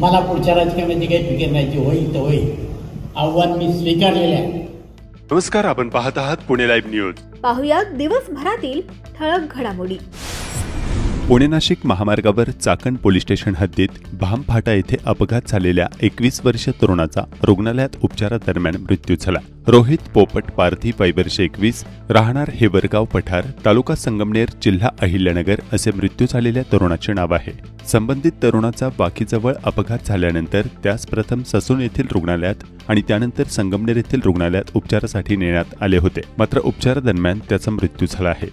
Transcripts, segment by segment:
मला पुढच्या राजकारणाची काही फिकीर नाही, जी होईल तर होईल. आव्हान मी स्वीकारलेले आहे. नमस्कार, आपण पाहत आहात पुणे लाईव्ह न्यूज. पाहुयात दिवसभरातील ठळक घडामोडी. पुणे नाशिक महामार्गावर चाकण पोलीस स्टेशन हद्दीत भामफाटा येथे अपघात झालेल्या 21 वर्षीय तरुणाचा रुग्णालयात उपचारादरम्यान मृत्यू झाला. रोहित पोपट पारधी वय वर्ष 21, राहणार हेवरगाव पठार, तालुका संगमनेर, जिल्हा अहिल्यानगर असे मृत्यू झालेल्या तरुणाचे नाव आहे. संबंधित तरुणाचा वाकीजवळ अपघात झाल्यानंतर त्यास प्रथम ससून येथील रुग्णालयात आणि त्यानंतर संगमनेर येथील रुग्णालयात उपचारासाठी नेण्यात आले होते. मात्र उपचारादरम्यान त्याचा मृत्यू झाला आहे.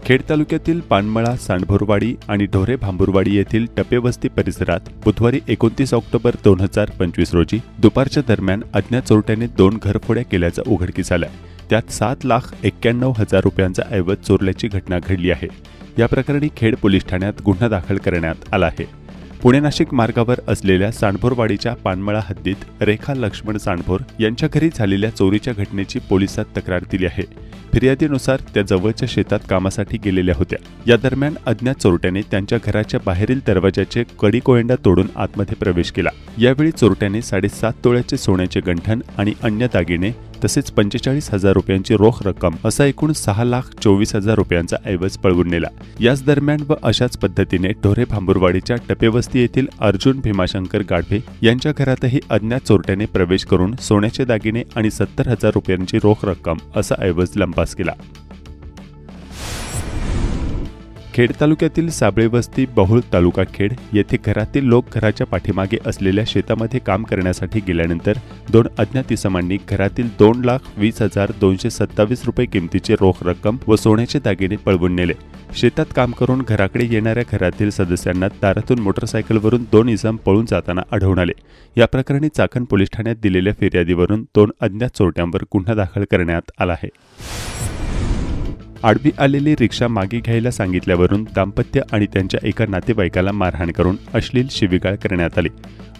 खेड तालुक्यातील पानमळा, सांडभोरवाडी आणि ढोरे भांबुरवाडी येथील टपेवस्ती परिसरात बुधवारी 29 ऑक्टोबर 2025 रोजी दुपारच्या दरम्यान अज्ञात चोरट्याने 2 घरफोड्या केल्याचं उघडकीस आलं. त्यात 7,91,000 रुपयांचा ऐवज चोरल्याची घटना घडली आहे. या प्रकरणी खेड पोलीस ठाण्यात गुन्हा दाखल करण्यात आला आहे. पुणे नाशिक मार्गावर असलेल्या सांडभोरवाडीच्या पानमळा हद्दीत रेखा लक्ष्मण सांडभोर यांच्या घरी झालेल्या चोरीच्या घटनेची पोलिसात तक्रार दिली आहे. फिर्यादीनुसार त्या जवळच्या शेतात कामासाठी गेलेल्या होत्या. या दरम्यान अज्ञात चोरट्याने त्यांच्या घराच्या बाहेरील दरवाजाचे कडी कोयंडा तोडून आतमध्ये प्रवेश केला. यावेळी चोरट्याने 7.5 तोळ्याचे सोन्याचे गंठण आणि अन्य दागिने तसेच 45,000 रुपयांची रोख रक्कम असा एकूण 6,24,000 रुपयांचा ऐवज पळवून नेला. याच दरम्यान व अशाच पद्धतीने ढोरे भांबुरवाडीच्या टपेवस्ती येथील अर्जुन भीमाशंकर गाढवे यांच्या घरातही अज्ञात चोरट्याने प्रवेश करून सोन्याचे दागिने आणि 70,000 रुपयांची रोख रक्कम असा ऐवज लंपास केला. खेड तालुक्यातील साबळेवस्ती बहुळ तालुका खेड येथे घरातील लोक घराच्या पाठीमागे असलेल्या शेतामध्ये काम करण्यासाठी गेल्यानंतर 2 अज्ञात इसमांनी घरातील 2,20,227 रुपये किमतीची रोख रक्कम व सोन्याचे दागिने पळवून नेले. शेतात काम करून घराकडे येणाऱ्या घरातील सदस्यांना दारातून मोटरसायकलवरून 2 इसम पळून जाताना आढळून आले. या प्रकरणी चाकण पोलीस ठाण्यात दिलेल्या फिर्यादीवरून 2 अज्ञात चोरट्यांवर गुन्हा दाखल करण्यात आला आहे. आडवी आलेली रिक्षा मागे घ्यायला सांगितल्यावरून दाम्पत्य आणि त्यांच्या एका नातेवाईकाला मारहाण करून अश्लील शिवीगाळ करण्यात आली.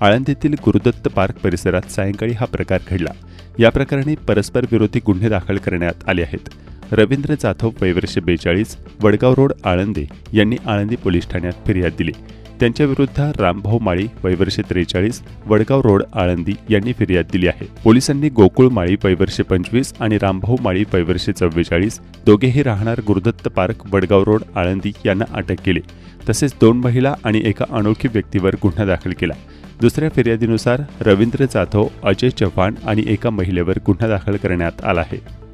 आळंदीतील गुरुदत्त पार्क परिसरात सायंकाळी हा प्रकार घडला. या प्रकरणी परस्पर विरोधी गुन्हे दाखल करण्यात आले आहेत. रवींद्र जाधव वय वर्ष 42, वडगाव रोड आळंदी यांनी आळंदी पोलीस ठाण्यात फिर्याद दिली. त्यांच्या विरुद्ध रामभाऊ माळी वय वर्ष 43, वडगाव रोड आळंदी यांनी फिर्याद दिली आहे. पोलिसांनी गोकुळ माळी वय वर्ष 25 आणि रामभाऊ माळी वय वर्ष 44 दोघेही राहणार गुरुदत्त पार्क वडगाव रोड आळंदी यांना अटक केली. तसेच 2 महिला आणि एका अनोळखी व्यक्तीवर गुन्हा दाखल केला. दुसऱ्या फिर्यादीनुसार रवींद्र जाधव, अजय चव्हाण आणि एका महिलेवर गुन्हा दाखल करण्यात आला आहे.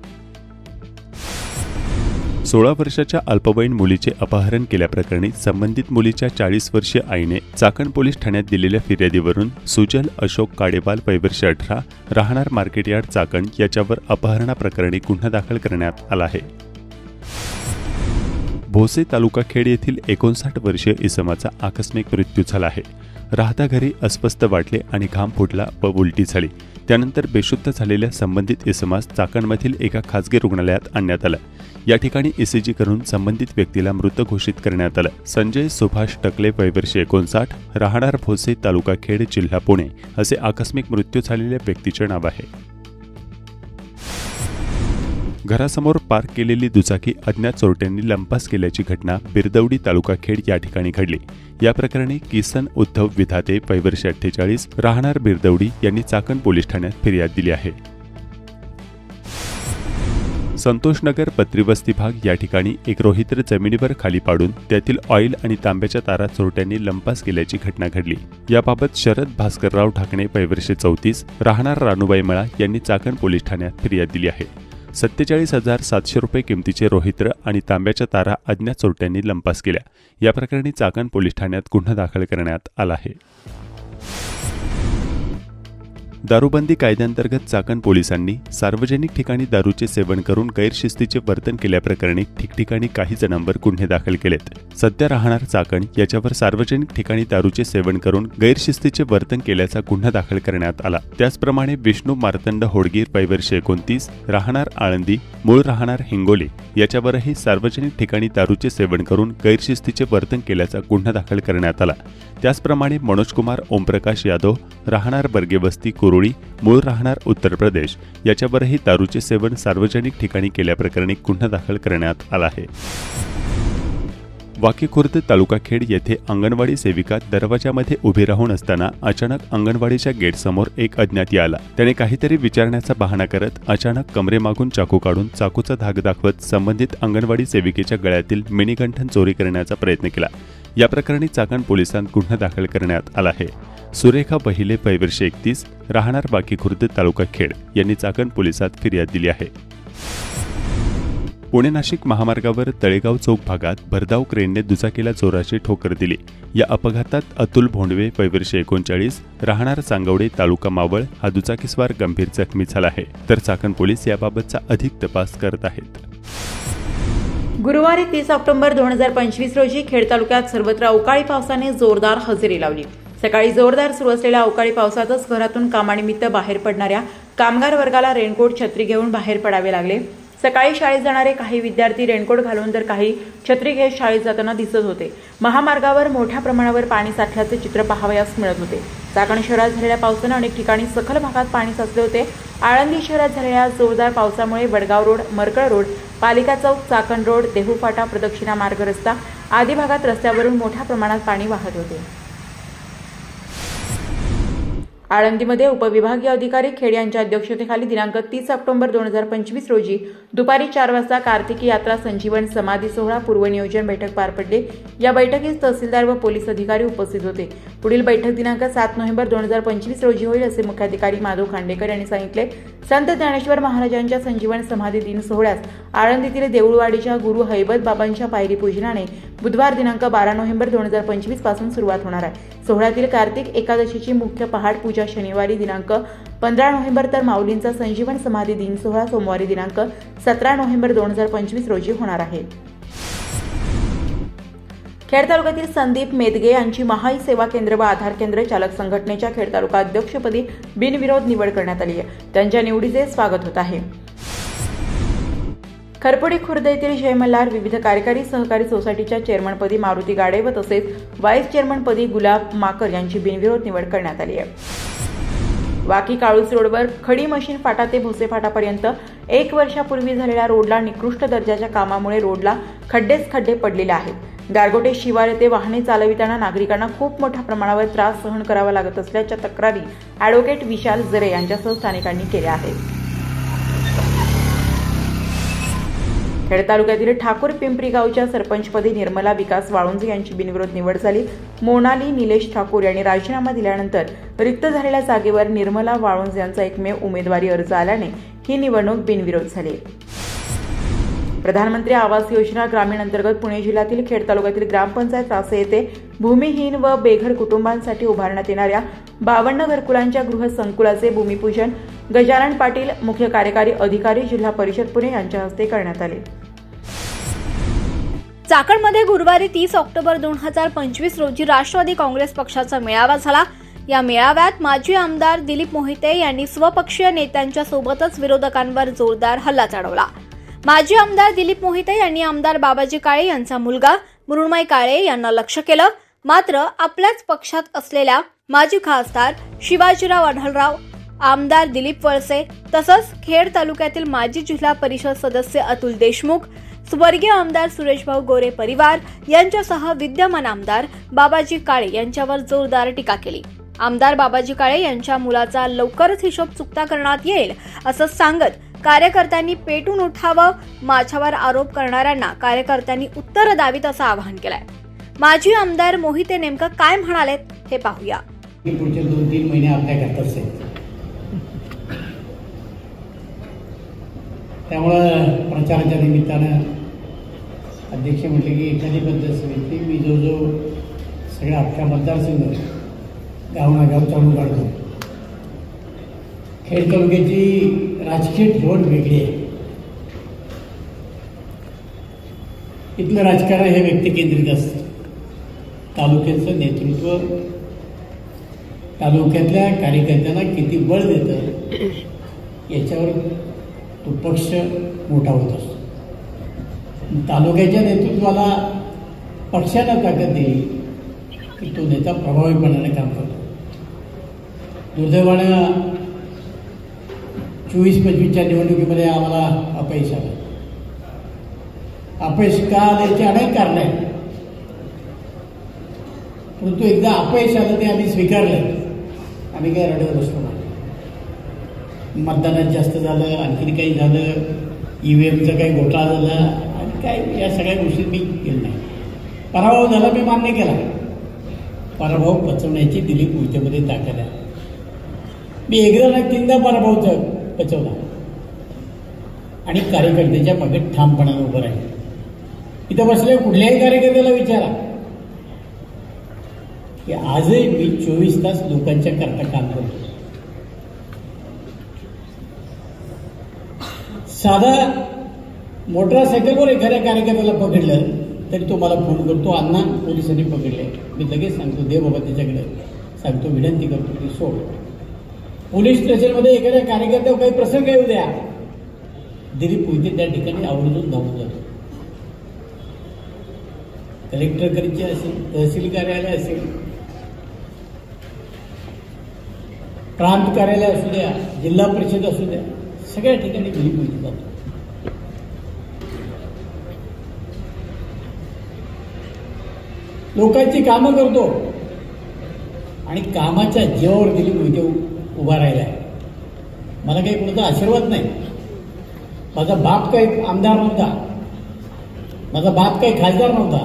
16 वर्षाच्या अल्पवयीन मुलीचे अपहरण केल्याप्रकरणी संबंधित मुलीच्या 40 वर्षीय आईने चाकण पोलीस ठाण्यात दिलेल्या फिर्यादीवरून सुजल अशोक काडेवाल वय वर्ष 18, राहणार मार्केट यार्ड चाकण याच्यावर अपहरणाप्रकरणी गुन्हा दाखल करण्यात आला आहे. भोसे तालुका खेड येथील 59 वर्षीय इसमाचा आकस्मिक मृत्यू झाला आहे. राहता घरी अस्वस्थ वाटले आणि घाम फुटला व उलटी झाली. त्यानंतर बेशुद्ध झालेल्या संबंधित इसमास चाकणमधील एका खासगी रुग्णालयात आणण्यात आलं. या ठिकाणी ECG करून संबंधित व्यक्तीला मृत घोषित करण्यात आलं. संजय सुभाष टकले वय वर्ष 59, राहणार भोसे तालुका खेड जिल्हा पुणे असे आकस्मिक मृत्यू झालेल्या व्यक्तीचे नाव आहे. घरासमोर पार्क केलेली दुचाकी अज्ञात चोरट्यांनी लंपास केल्याची घटना बिरदवडी तालुका खेड या ठिकाणी घडली. या प्रकरणी किसन उद्धव विधाते वय वर्ष 48, राहणार बिरदवडी यांनी चाकण पोलीस ठाण्यात फिर्याद दिली आहे. संतोषनगर पत्रीवस्ती भाग या ठिकाणी एक रोहित्र जमिनीवर खाली पाडून त्यातील ऑइल आणि तांब्याच्या तारा चोरट्यांनी लंपास केल्याची घटना घडली. याबाबत शरद भास्करराव ढाकणे वय वर्ष 34, राहणार रानुबाई मळा यांनी चाकण पोलीस ठाण्यात फिर्याद दिली आहे. 47,700 रुपये किमतीचे रोहित्र आणि तांब्याच्या तारा अज्ञात चोरट्यांनी लंपास केल्या. या प्रकरणी चाकण पोलीस ठाण्यात गुन्हा दाखल करण्यात आला आहे. दारूबंदी कायद्याअंतर्गत चाकण पोलिसांनी सार्वजनिक ठिकाणी दारूचे सेवन करून गैरशिस्तीचे वर्तन केल्याप्रकरणी ठिकठिकाणी काही जणांवर गुन्हे दाखल केलेत. सध्या राहणार चाकण याच्यावर सार्वजनिक ठिकाणी दारूचे सेवन करून गैरशिस्तीचे वर्तन केल्याचा गुन्हा दाखल करण्यात आला. त्याचप्रमाणे विष्णू मार्तंड होडगीर वय वर्ष 29, राहणार आळंदी, मूळ राहणार हिंगोली याच्यावरही सार्वजनिक ठिकाणी दारूचे सेवन करून गैरशिस्तीचे वर्तन केल्याचा गुन्हा दाखल करण्यात आला. त्याचप्रमाणे मनोजकुमार ओमप्रकाश यादव, राहणार बर्गेवस्ती कुरुळी, मूळ राहणार उत्तर प्रदेश याच्यावरही दारूचे सेवन सार्वजनिक ठिकाणी केल्याप्रकरणी गुन्हा दाखल करण्यात आला आहे. वाकी खुर्द तालुका खेड येथे अंगणवाडी सेविका दरवाजामध्ये उभी राहून असताना अचानक अंगणवाडीच्या गेटसमोर एक अज्ञाती आला. त्याने काहीतरी विचारण्याचा बहाणा करत अचानक कमरेमागून चाकू काढून चाकूचा धाक दाखवत संबंधित अंगणवाडी सेविकेच्या गळ्यातील मिनीगंठन चोरी करण्याचा प्रयत्न केला. या प्रकरणी चाकण पोलिसांत गुन्हा दाखल करण्यात आला आहे. सुरेखा बहिले वय वर्ष 31 राहणार वाकी खुर्द तालुका खेड यांनी चाकण पोलिसात फिर्याद दिली आहे. पुणे नाशिक महामार्गावर तळेगाव चौक भागात भरधाव क्रेनने दुचाकीला जोराची ठोकर दिली. या अपघातात अतुल भोंडवे वय वर्ष 39 राहणार सांगवडे तालुका मावळ हा दुचाकीस्वार गंभीर जखमी झाला आहे. तर चाकण पोलीस याबाबतचा अधिक तपास करत आहेत. गुरुवारी 30 ऑक्टोबर 2025 रोजी खेड तालुक्यात सर्वत्र अवकाळी पावसाने जोरदार हजेरी लावली. सकाळी जोरदार सुरू असलेल्या अवकाळी पावसातच घरातून कामानिमित्त बाहेर पडणाऱ्या कामगार वर्गाला रेनकोट छत्री घेऊन बाहेर पडावे लागले. सकाळी शाळेत जाणारे काही विद्यार्थी रेनकोट घालून तर काही छत्री घेत शाळेत जाताना दिसत होते. महामार्गावर मोठ्या प्रमाणावर पाणी साठल्याचे चित्र पाहावयास मिळत होते. चाकण शहरात झालेल्या पावसाने अनेक ठिकाणी सखल भागात पाणी साचले होते. आळंदी शहरात झालेल्या जोरदार पावसामुळे वडगाव रोड, मरकळ रोड, पालिका चौक, चाकण रोड, देहू फाटा, प्रदक्षिणा मार्ग रस्ता आदी भागात रस्त्यावरून मोठ्या प्रमाणात पाणी वाहत होते. आळंदीमध्ये उपविभागीय अधिकारी खेड यांच्या अध्यक्षतेखाली दिनांक 30 ऑक्टोबर 2025 रोजी दुपारी 4 वाजता कार्तिकी यात्रा संजीवन समाधी सोहळा पूर्वनियोजन बैठक पार पडली. या बैठकीस तहसीलदार व पोलीस अधिकारी उपस्थित होते. पुढील बैठक दिनांक 7 नोव्हेंबर 2025 रोजी होईल असे मुख्याधिकारी माधव खांडेकर यांनी सांगितले. संत ज्ञानेश्वर महाराजांच्या संजीवन समाधी दिन सोहळ्यास आळंदीतील देऊळवाडीच्या गुरु हैबत बाबांच्या पायरी पूजनाने बुधवार दिनांक 12 नोव्हेंबर 2025 पासून सुरुवात होणार आहे. सोहळ्यातील कार्तिक एकादशीची मुख्य पहाट पूजा शनिवारी दिनांक 15 नोव्हेंबर तर माऊलींचा संजीवन समाधी दिन सोहळा सोमवारी दिनांक 17 नोव्हेंबर 2025 रोजी होणार आहे. खेड तालुक्यातील संदीप मेदगे यांची महाई सेवा केंद्र व आधार केंद्र चालक संघटनेच्या खेड तालुका अध्यक्षपदी बिनविरोध निवड करण्यात आली आहे. त्यांच्या निवडीचे स्वागत होत आहे. खरपुडी खुर्द येथील जय मल्हार विविध कार्यकारी सहकारी सोसायटीच्या चेअरमनपदी मारुती गाडे व तसेच व्हाईस चेअरमनपदी गुलाब माकर यांची बिनविरोध निवड करण्यात आली आहे. वाकी काळूस रोडवर खडी मशीन फाटा ते भोसे फाटापर्यंत 1 वर्षापूर्वी झालेल्या रोडला निकृष्ट दर्जाच्या कामामुळे रोडला खड्डेच खड्डे पडलेले आहेत. गारगोटे शिवार येथे वाहने चालविताना नागरिकांना खूप मोठ्या प्रमाणावर त्रास सहन करावा लागत असल्याच्या तक्रारी ॲडव्होकेट विशाल जरे यांच्यासह स्थानिकांनी केल्या आहेत. खेड तालुक्यातील ठाकूर पिंपरी गावच्या सरपंचपदी निर्मला विकास वाळुंजे यांची बिनविरोध निवड झाली. मोनाली निलेश ठाकूर यांनी राजीनामा दिल्यानंतर रिक्त झालेल्या जागेवर निर्मला वाळुंजे यांचा एकमेव उमेदवारी अर्ज आल्याने ही निवडणूक बिनविरोध झाली. प्रधानमंत्री आवास योजना ग्रामीण अंतर्गत पुणे जिल्ह्यातील खेड तालुक्यातील ग्रामपंचायत रासे येथे भूमिहीन व बेघर कुटुंबांसाठी उभारण्यात येणाऱ्या 52 घरकुलांच्या गृहसंकुलाचे भूमिपूजन गजानन पाटील मुख्य कार्यकारी अधिकारी जिल्हा परिषद पुणे यांच्या हस्ते करण्यात आले. चाकणमध्ये गुरुवारी 30 ऑक्टोबर 2025 रोजी राष्ट्रवादी काँग्रेस पक्षाचा मेळावा झाला. या मेळाव्यात माजी आमदार दिलीप मोहिते यांनी स्वपक्षीय नेत्यांच्या सोबतच विरोधकांवर जोरदार हल्ला चढवला. माजी आमदार दिलीप मोहिते यांनी आमदार बाबाजी काळे यांचा मुलगा मृण्मय काळे यांना लक्ष्य केलं. मात्र आपल्याच पक्षात असलेल्या माजी खासदार शिवाजीराव आढळराव, आमदार दिलीप वळसे तसंच खेड तालुक्यातील माजी जिल्हा परिषद सदस्य अतुल देशमुख, स्वर्गीय आमदार सुरेशभाऊ गोरे परिवार यांच्यासह विद्यमान आमदार बाबाजी काळे यांच्यावर जोरदार टीका केली. आमदार बाबाजी काळे यांच्या मुलाचा लवकरच हिशोब चुकता करण्यात येईल असं सांगत कार्यकर्त्यांनी पेटून उठावं, माझ्यावर आरोप करणाऱ्यांना कार्यकर्त्यांनी उत्तर द्यावीत असं आवाहन केलंय. माजी आमदार मोहिते नेमकं काय म्हणालेत हे पाहूया. पुढचे 2-3 महिने आपल्या करतात साहेब, त्यामुळं प्रचाराच्या निमित्तानं अध्यक्ष म्हटले की एखादी पद्धत समिती मी जो सगळ्या अख्ख्या मतदारसंघ गावोगाव चालू काढतो. खेड तालुक्याची राजकीय ठेवण वेगळी आहे. इथलं राजकारण हे व्यक्तिकेंद्रित असतं. तालुक्याचं नेतृत्व तालुक्यातल्या कार्यकर्त्यांना किती बळ देतं याच्यावर तो पक्ष मोठा होत असतो. तालुक्याच्या नेतृत्वाला पक्षाला ताकद दिली की तो नेता प्रभावीपणाने काम करतो. दुर्दैवानं 24-25च्या निवडणुकीमध्ये आम्हाला अपयश आलं. अपयश का आल्याची अनेक कारणं आहेत. परंतु एकदा अपयश आलं ते आम्ही स्वीकारलं. आम्ही काय रडत बसलो नाही. मतदानात जास्त झालं, आणखीन काही झालं, EVMचा काही घोटाळा झाला आणि काय या सगळ्या गोष्टी मी केलं नाही. पराभव झाला, मी मान्य केला. पराभव पचवण्याची दिलीप मोहितेमध्ये ताकद आहे. मी एकदा नाही 3दा पराभव पचवला आणि कार्यकर्त्याच्या मागे ठामपणाने उभं राहिले. इथं बसले कुठल्याही कार्यकर्त्याला विचारा की आजही मी 24 तास लोकांच्या करता काम करतो. साधा मोटरसायकलवर एखाद्या कार्यकर्त्याला पकडलं तरी तो मला फोन करतो, अण्णा पोलिसांनी पकडले. मी लगेच सांगतो, दे बाबा त्याच्याकडे, सांगतो, विनंती करतो की सोड. पोलीस स्टेशनमध्ये एखाद्या कार्यकर्त्यावर काही प्रसंग येऊ द्या, दिलीप मोहिते त्या ठिकाणी आवर्जून धावून जातो. कलेक्टर कचेरी असेल, तहसील कार्यालय असेल, प्रांत कार्यालय असू द्या, जिल्हा परिषद असू द्या, सगळ्या ठिकाणी दिलीप मोहिते जातो. लोकांची कामं करतो आणि कामाच्या जीवावर दिलीप मोहिते उभा राहिला आहे. मला काही कोणाचा आशीर्वाद नाही. माझा बाप काही आमदार नव्हता, माझा बाप काही खासदार नव्हता.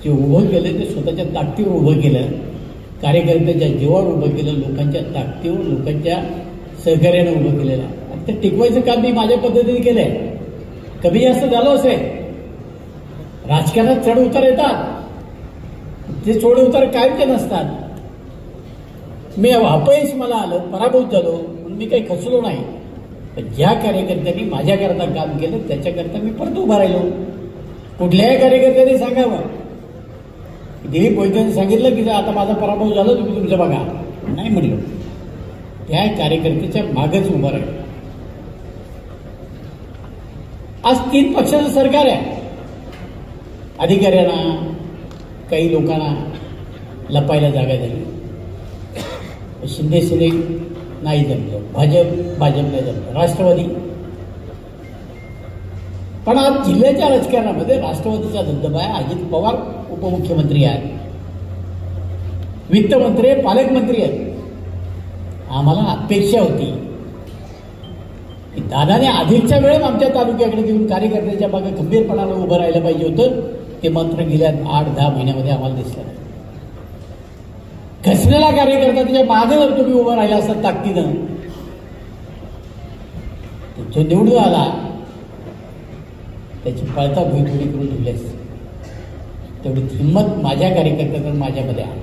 जे उभं केलं ते स्वतःच्या ताकदीवर उभं केलं, कार्यकर्त्याच्या जीवावर उभं केलं, लोकांच्या ताकदीवर, लोकांच्या सहकार्याने उभं केलेलं आहे. आणि ते टिकवायचं काम मी माझ्या पद्धतीने केलंय. कमी जास्त झालं असेल, राजकारणात चढ उतार येतात, ते चढ उतार कायमचे नसतात. मी अपयश मला आलं, पराभूत झालो म्हणून मी काही खचलो नाही. पण ज्या कार्यकर्त्यांनी माझ्याकरता काम केलं त्याच्याकरता मी परत उभा राहिलो. कुठल्याही कार्यकर्त्याने सांगावं, दिलीप मोहितेंनी सांगितलं की आता माझा पराभव झाला, तुम्ही तुमचं बघा, नाही म्हणलो. त्या कार्यकर्त्याच्या मागच उभा राहिलो. आज 3 पक्षाचं सरकार आहे. अधिकाऱ्यांना, काही लोकांना लपायला जागा झाली. शिंदे सेनेक नाही जमलं, भाजप नाही जमलं, राष्ट्रवादी. पण आज जिल्ह्याच्या राजकारणामध्ये राष्ट्रवादीचा दबदबा आहे. अजित पवार उपमुख्यमंत्री आहेत, वित्तमंत्री आहे, पालकमंत्री आहेत. आम्हाला अपेक्षा होती की दादाने अधिकच्या वेळेत आमच्या तालुक्याकडे देऊन कार्यकर्त्याच्या मागे खंबीरपणाने उभं राहायला पाहिजे होतं. ते मात्र गेल्या 8-10 महिन्यामध्ये आम्हाला दिसलं नाही. घसलेला कार्यकर्ता त्याच्या मागे जर तुम्ही उभं राहिला असता ताकदीनं, जो निवडून आला त्याची पळता भुई थोडी करून ठेवलीस. तेवढी हिंमत माझ्या कार्यकर्त्याकडून माझ्यामध्ये आहे.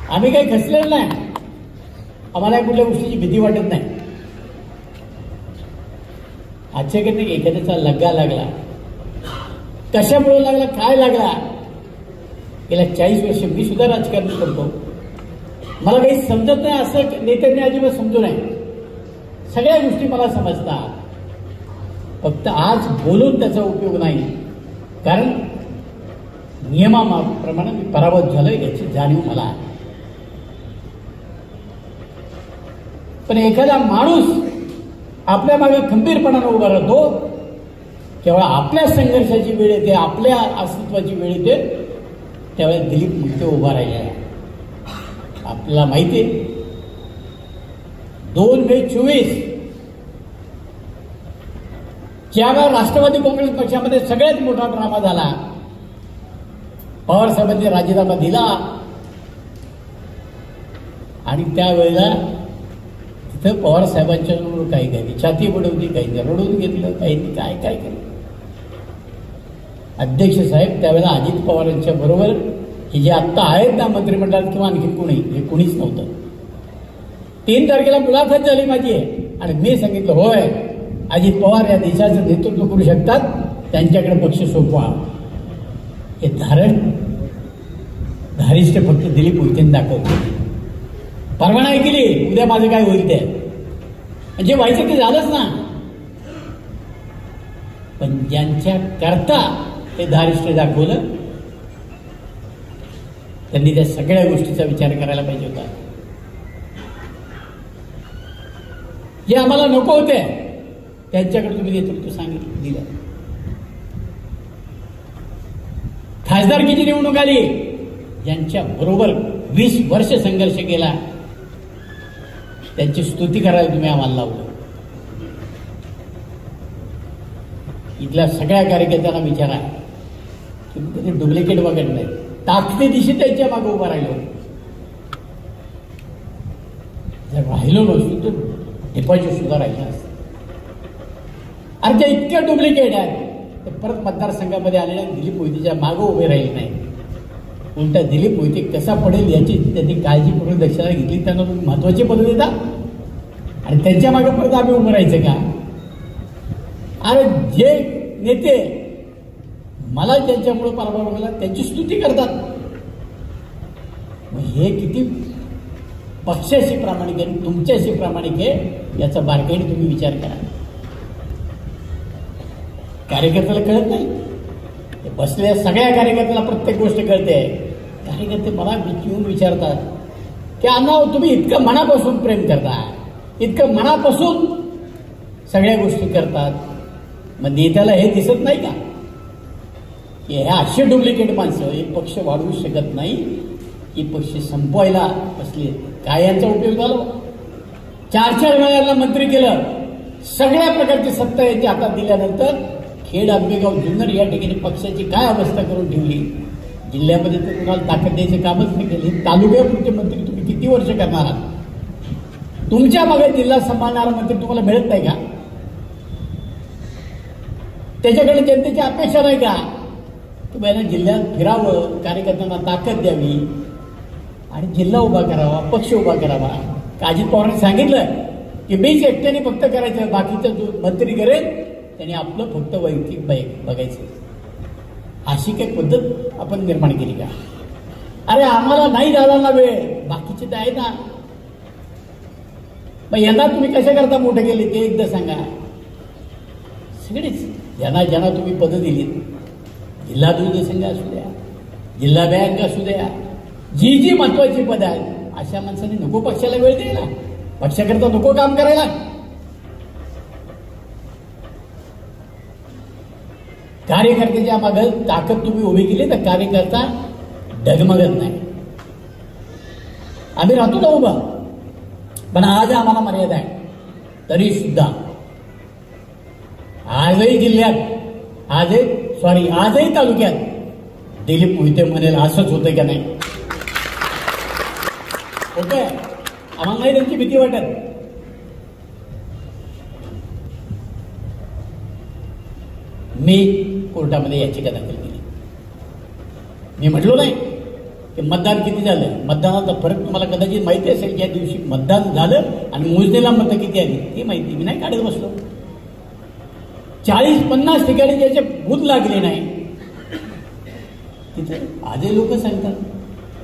आम्ही काही खचलेलं नाही. आम्हाला कुठल्या गोष्टीची भीती वाटत नाही. आजच्याकडे एखाद्याचा लग्गा लागला, कशामुळे लागला, काय लागला, गेल्या 40 वर्ष मी सुद्धा राजकारण करतो. मला काही समजत नाही असं नेत्यांनी अजिबात समजू नये. सगळ्या गोष्टी मला समजतात. फक्त आज बोलून त्याचा उपयोग नाही, कारण नियमाप्रमाणे मी पराभूत झालो याची जाणीव मला आहे. पण एखादा माणूस आपल्या मागे खंबीरपणाने उभा राहतो केवळ आपल्या संघर्षाची वेळ येते, आपल्या अस्तित्वाची वेळ येते, त्यावेळेस दिलीप मोहिते उभा राहिला आहे. आपल्याला माहिती आहे 2 मे 24 ज्यावेळेला राष्ट्रवादी काँग्रेस पक्षामध्ये सगळ्यात मोठा ड्रामा झाला, पवार साहेबांनी राजीनामा दिला आणि त्यावेळेला तिथं पवार साहेबांच्या समोर काही छाती बुडवली, काही रडून घेतलं, काही काय काय केलं. अध्यक्ष साहेब त्यावेळेला अजित पवारांच्या बरोबर हे जे आत्ता आहेत ना मंत्रिमंडळात किंवा आणखी कोणी, हे कोणीच नव्हतं. 3 तारखेला मुलाखत झाली माझी आणि मी सांगितलं, होय अजित पवार या देशाचं नेतृत्व करू शकतात, त्यांच्याकडे पक्ष सोपवा. हे धारिष्ट फक्त दिलीप मोहितेंनी दाखवतो. परवा नाही केली, उद्या माझं काय होईल ते, जे व्हायचं ते झालंच ना. पण ज्यांच्या करता ते धारिष्ट दाखवलं त्यांनी त्या सगळ्या गोष्टीचा विचार करायला पाहिजे होता. जे आम्हाला नको होते त्यांच्याकडे तुम्ही नेतृत्व सांगितलं दिलं. खासदारकीची निवडणूक आली, ज्यांच्या बरोबर 20 वर्ष संघर्ष केला त्यांची स्तुती करायला तुम्ही आम्हाला लावलं. इथल्या सगळ्या कार्यकर्त्यांना विचारा, तुम्ही कधी डुप्लिकेट वगैरे नाही, ताकदीनिशी त्यांच्या मागे उभा राहिलो. जर राहिलो नसतो तर डिपॉझिट सुद्धा राहिलं असतं. अरे ते इतके डुप्लिकेट आहेत ते परत मतदारसंघामध्ये आलेल्या दिलीप मोहितेच्या मागे उभे राहिले नाही. उलटा दिलीप मोहिते कसा पडेल याची त्यांनी काळजीपूर्वक दक्षता घेतली, त्यांना तुम्ही महत्वाची पदं देता आणि त्यांच्या मागे परत आम्ही उभं राहायचं का? अरे जे नेते मला ज्यांच्यामुळे पराभव झाला त्यांची स्तुती करतात, मग हे किती पक्षाशी प्रामाणिक आहे, तुमच्याशी प्रामाणिक आहे याचा बारकाईने तुम्ही विचार करा. कार्यकर्त्याला कळत नाही, बसलेल्या सगळ्या कार्यकर्त्याला प्रत्येक गोष्ट कळते. कार्यकर्ते मला येऊन विचारतात की अण्णा तुम्ही इतकं मनापासून प्रेम करता, इतकं मनापासून सगळ्या गोष्टी करतात, मग नेत्याला हे दिसत नाही का की हे असे डुप्लिकेट माणसं एक पक्ष वाढवू शकत नाही, की पक्ष संपवायला बसले. काय यांचा उपयोग झाला? 4-4 वेळाला मंत्री केलं, सगळ्या प्रकारची सत्ता यांच्या हातात दिल्यानंतर खेड, आंबेगाव, जुन्नर या ठिकाणी पक्षाची काय अवस्था करून ठेवली. जिल्ह्यामध्ये तर तुम्हाला ताकद द्यायचं कामच नाही केलं. तालुक्यापुरते मंत्री तुम्ही किती वर्ष करणार आहात? तुमच्या मागे जिल्हा सांभाळणारा मंत्री तुम्हाला मिळत नाही का? त्याच्याकडे जनतेची अपेक्षा नाही का तुम्ही यांना जिल्ह्यात फिरावं, कार्यकर्त्यांना ताकद द्यावी आणि जिल्हा उभा करावा, पक्ष उभा करावा? अजित पवारांनी सांगितलं की मीच एकट्याने फक्त करायचं, बाकीचं जो मंत्री करेल त्यांनी आपलं फक्त वैयक्तिक बघायचं. अशी काही पद्धत आपण निर्माण केली का? अरे आम्हाला नाही झाला वेळ, बाकीचे तर आहे ना. मग यांना तुम्ही कशा करता मोठे केले ते एकदा सांगा. सगळेच ज्यांना तुम्ही पदं दिलीत, जिल्हा दूध संघ असू द्या, जिल्हा बँक असू द्या, जी महत्वाची पदं आहेत, अशा माणसाने नको पक्षाला वेळ द्यायला, पक्षाकरता नको काम करायला. कार्यकर्त्याच्या मागे ताकद तुम्ही उभी केली तर कार्यकर्ता डगमगत नाही. आम्ही राहतो ना उभा, पण आज आम्हाला मर्यादा आहे. तरी सुद्धा आजही जिल्ह्यात, आजही तालुक्यात दिलीप मोहिते म्हणेल असंच होतंय का नाही? होतंय. आम्हाला नाही त्यांची भीती वाटत. मी कोर्टामध्ये याचिका दाखल केली. मी म्हटलो नाही की मतदान किती झालं. मतदानाचा फरक तुम्हाला कदाचित माहिती असेल. ज्या दिवशी मतदान झालं आणि मोजणीला मतं किती आली ती माहिती मी नाही काढत बसलो. 40-50 ठिकाणी ज्याचे बूथ लागले नाही तिथे आजही लोक सांगतात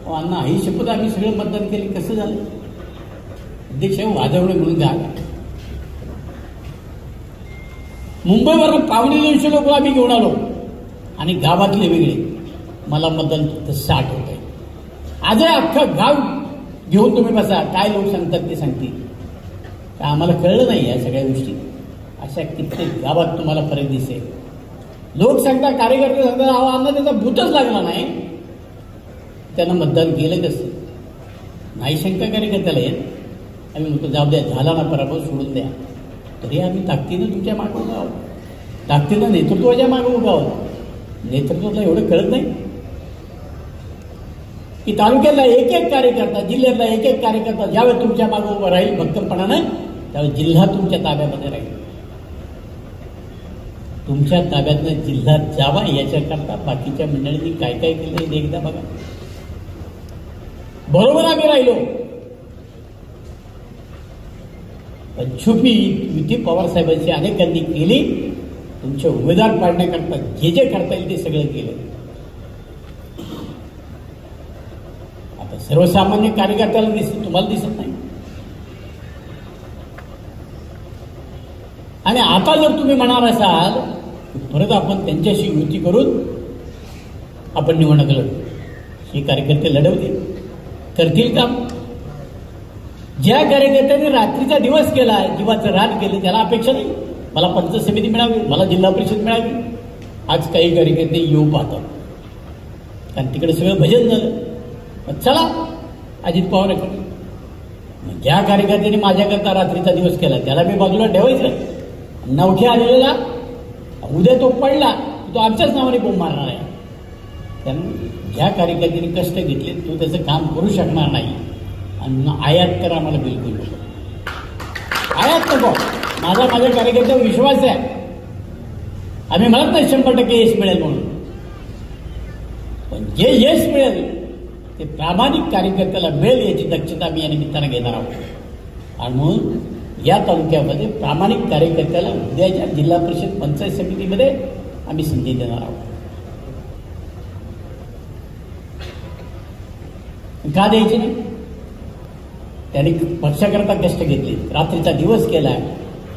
अण्णा ही शपथ आम्ही सगळं मतदान केले, कसं झालं? अध्यक्ष वाजवणे म्हणून झाला. मुंबईवरून 250 लोक आम्ही घेऊन आलो आणि गावातले वेगळे. मला मतदान 60 होत आहे. आजही अख्खं गाव घेऊन तुम्ही बसा, काय लोक सांगतात ते सांगतील. काय आम्हाला कळलं नाही या सगळ्या गोष्टी. अशा कित्येक गावात तुम्हाला फरक दिसेल. लोक सांगतात, कार्यकर्ते सांगतात आम्हाला त्याचा भूतच लागला नाही, त्यांना मतदान केलं कसं? नाही शंका कार्यकर्त्याला येत. आम्ही म्हणतो जाऊ द्या, झाला ना पराभव, सोडून द्या. तरी आम्ही ताकदीनं तुमच्या मागे उभा आहोत, ताकदीनं नेतृत्वाच्या मागे उभा आहोत. नेतृत्वाला एवढं कळत नाही की तालुक्यातला एक कार्यकर्ता, जिल्ह्यातला एक कार्यकर्ता ज्यावेळेस तुमच्या मागे उभा राहील भक्कमपणानं, त्यावेळेस जिल्हा तुमच्या ताब्यामध्ये राहील. तुमच्या ताब्यातनं जिल्हा जावा याच्याकरता बाकीच्या मंडळींनी काय काय केलं हे एकदा बघा. बरोबर आम्ही राहिलो, पण छुपी युती पवारसाहेबांची अनेकांनी केली. तुमचे उमेदवार पाडण्याकरता जे करता येईल ते सगळं केलं. आता सर्वसामान्य कार्यकर्त्याला दिसत, तुम्हाला दिसत नाही. आणि आता जर तुम्ही म्हणणार असाल परत आपण त्यांच्याशी युती करून आपण निवडणूक लढू, हे कार्यकर्ते लढवतील, करतील काम. ज्या कार्यकर्त्यांनी रात्रीचा दिवस केला, जीवाचं रान केलं, त्याला अपेक्षा नाही मला पंचायत समिती मिळावी, मला जिल्हा परिषद मिळावी. आज काही कार्यकर्ते येऊ पाहतात. कारण तिकडे सगळं भजन झालं. मग चला अजित पवारांकडे. मग ज्या कार्यकर्त्यांनी माझ्याकरता रात्रीचा दिवस केला त्याला मी बाजूला ठेवायचं. नवख्या आलेला उद्या तो पडला तो आमच्याच नावाने बोंब मारणार आहे. त्यामुळे ज्या कार्यकर्त्यांनी कष्ट घेतले तो त्याचं काम करू शकणार नाही. आणि आयात तर आम्हाला बिलकुल नको. आयात नको. माझ्या कार्यकर्त्यावर विश्वास आहे. आम्ही म्हणत नाही 100% यश मिळेल म्हणून, पण जे यश मिळेल ते प्रामाणिक कार्यकर्त्याला मिळेल याची दक्षता आम्ही या निमित्तानं घेणार आहोत. आणि म्हणून या तालुक्यामध्ये प्रामाणिक कार्यकर्त्याला उद्याच्या जिल्हा परिषद पंचायत समितीमध्ये आम्ही संधी देणार आहोत. का द्यायची नाही? त्यांनी पक्षाकरता कष्ट घेतले, रात्रीचा दिवस केलाय.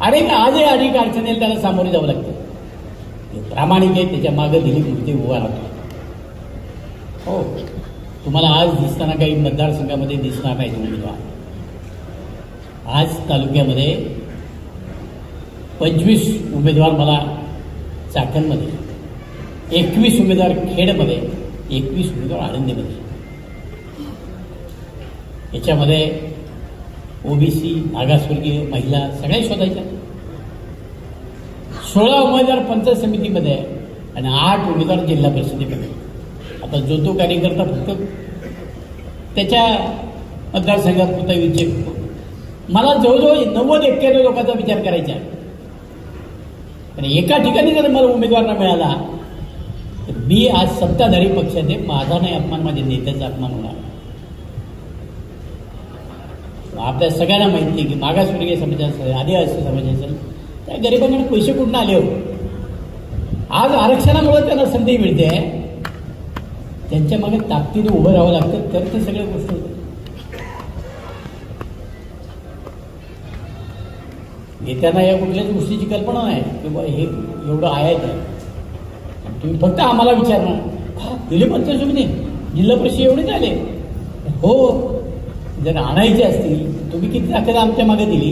आजही अनेक अडचणीला त्याला सामोरे जावं लागतं. ते प्रामाणिक आहे, त्याच्या मागे दिलीप मोहिते उभा राहतो. हो, तुम्हाला आज दिसताना काही मतदारसंघामध्ये दिसणार नाही उमेदवार. आज तालुक्यामध्ये 25 उमेदवार मला चाकणमध्ये, 21 उमेदवार खेडमध्ये, 21 उमेदवार आळंदीमध्ये. याच्यामध्ये ओबीसी, मागासवर्गीय, महिला सगळ्या शोधायच्या. 16 उमेदवार पंचायत समितीमध्ये आणि 8 उमेदवार जिल्हा परिषदेमध्ये. आता जो तो कार्यकर्ता फक्त त्याच्या मतदारसंघात पुरता विचार करतो. मला जवळजवळ 90-91 लोकांचा विचार करायचा आहे. आणि एका ठिकाणी जर मला उमेदवार न मिळाला तर मी आज सत्ताधारी पक्षाचे, माझा नाही अपमान, माझ्या नेत्याचा अपमान होणार. आपल्या सगळ्यांना माहिती आहे की मागासवर्गीय समाज असेल, आदिवासी समाज असेल, त्या गरिबांकडे पैसे कुठून आले हो. आज आरक्षणामुळे त्यांना संधी मिळते. त्यांच्या मागे ताकदीने उभं राहावं लागतं तर ते सगळ्या गोष्टी होतात. नेत्यांना या कुठल्याच गोष्टीची कल्पना नाही की बा हे एवढं आयात आहे. तुम्ही फक्त आम्हाला विचारणार दिले पंचायत समिती, जिल्हा परिषद एवढे झाले. हो, जर आणायचे असतील तुम्ही किती ताकद आमच्या मागे दिली.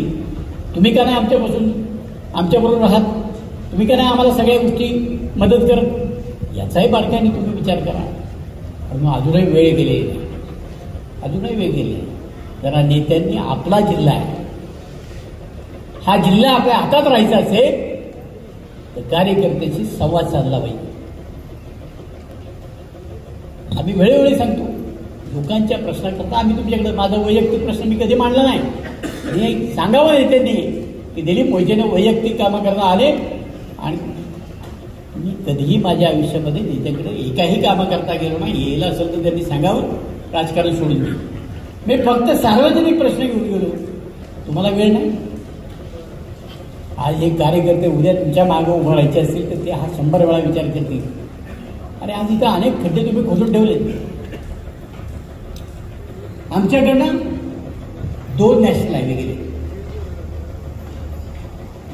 तुम्ही का नाही आमच्याबरोबर राहत. तुम्ही का नाही आम्हाला सगळ्या गोष्टी मदत करत. याचाही बारकाईने तुम्ही विचार करा. मग अजूनही वेळ गेले, अजूनही वेळ गेले. जरा नेत्यांनी आपला जिल्हा आहे, हा जिल्हा आपल्या हातात राहायचा असेल तर कार्यकर्त्याशी संवाद साधला पाहिजे. आम्ही वेळोवेळी सांगतो लोकांच्या प्रश्नाकरता आम्ही तुमच्याकडे, माझा वैयक्तिक प्रश्न मी कधी मांडला नाही. आणि सांगावं नेत्यांनी की दिलीप मोहितेने वैयक्तिक कामं करता आले आणि मी कधीही माझ्या आयुष्यामध्ये नेत्याकडे एकाही कामं करता गेलो नाही. यायला असेल तर त्यांनी सांगावं, राजकारण सोडून दे. मी फक्त सार्वजनिक प्रश्न घेऊन गेलो. तुम्हाला वेळ नाही. आज एक कार्यकर्ते उद्या तुमच्या मागे उभं राहायचे असतील तर ते हा 100 वेळा विचार करतील. अरे आज इथं अनेक खड्डे तुम्ही खोदून ठेवले. आमच्याकडनं 2 नॅशनल हायवे गेले.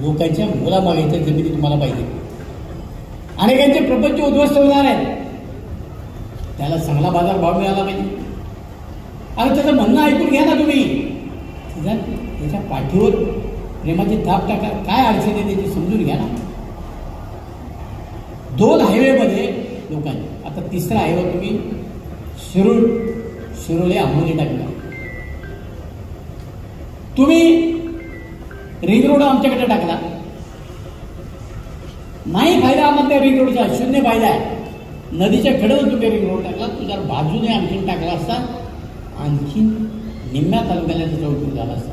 लोकांच्या मुलामागेच्या जमिनी तुम्हाला पाहिजे. अनेकांचे प्रपंच उद्ध्वस्त होणार आहेत. त्याला चांगला बाजारभाव मिळाला पाहिजे. आणि त्याचं म्हणणं ऐकून घ्या ना तुम्ही. त्याच्या पाठीवर प्रेमाची थाप टाका. काय अडचण आहे त्याची समजून घ्या ना. 2 हायवेमध्ये लोकांनी, आता 3रा हायवे तुम्ही शिरोळे आंबोली टाकला. तुम्ही रिंग रोड आमच्याकडे टाकला. नाही फायदा आम्हाला त्या रिंग रोडचा, 0 फायदा आहे. नदीच्या कडेवर तुम्ही रिंग रोड टाकला. तू जर बाजूने आणखीन टाकला असता आणखीन निम्म्या तालुक्याला त्याचा उपयोग झाला असता.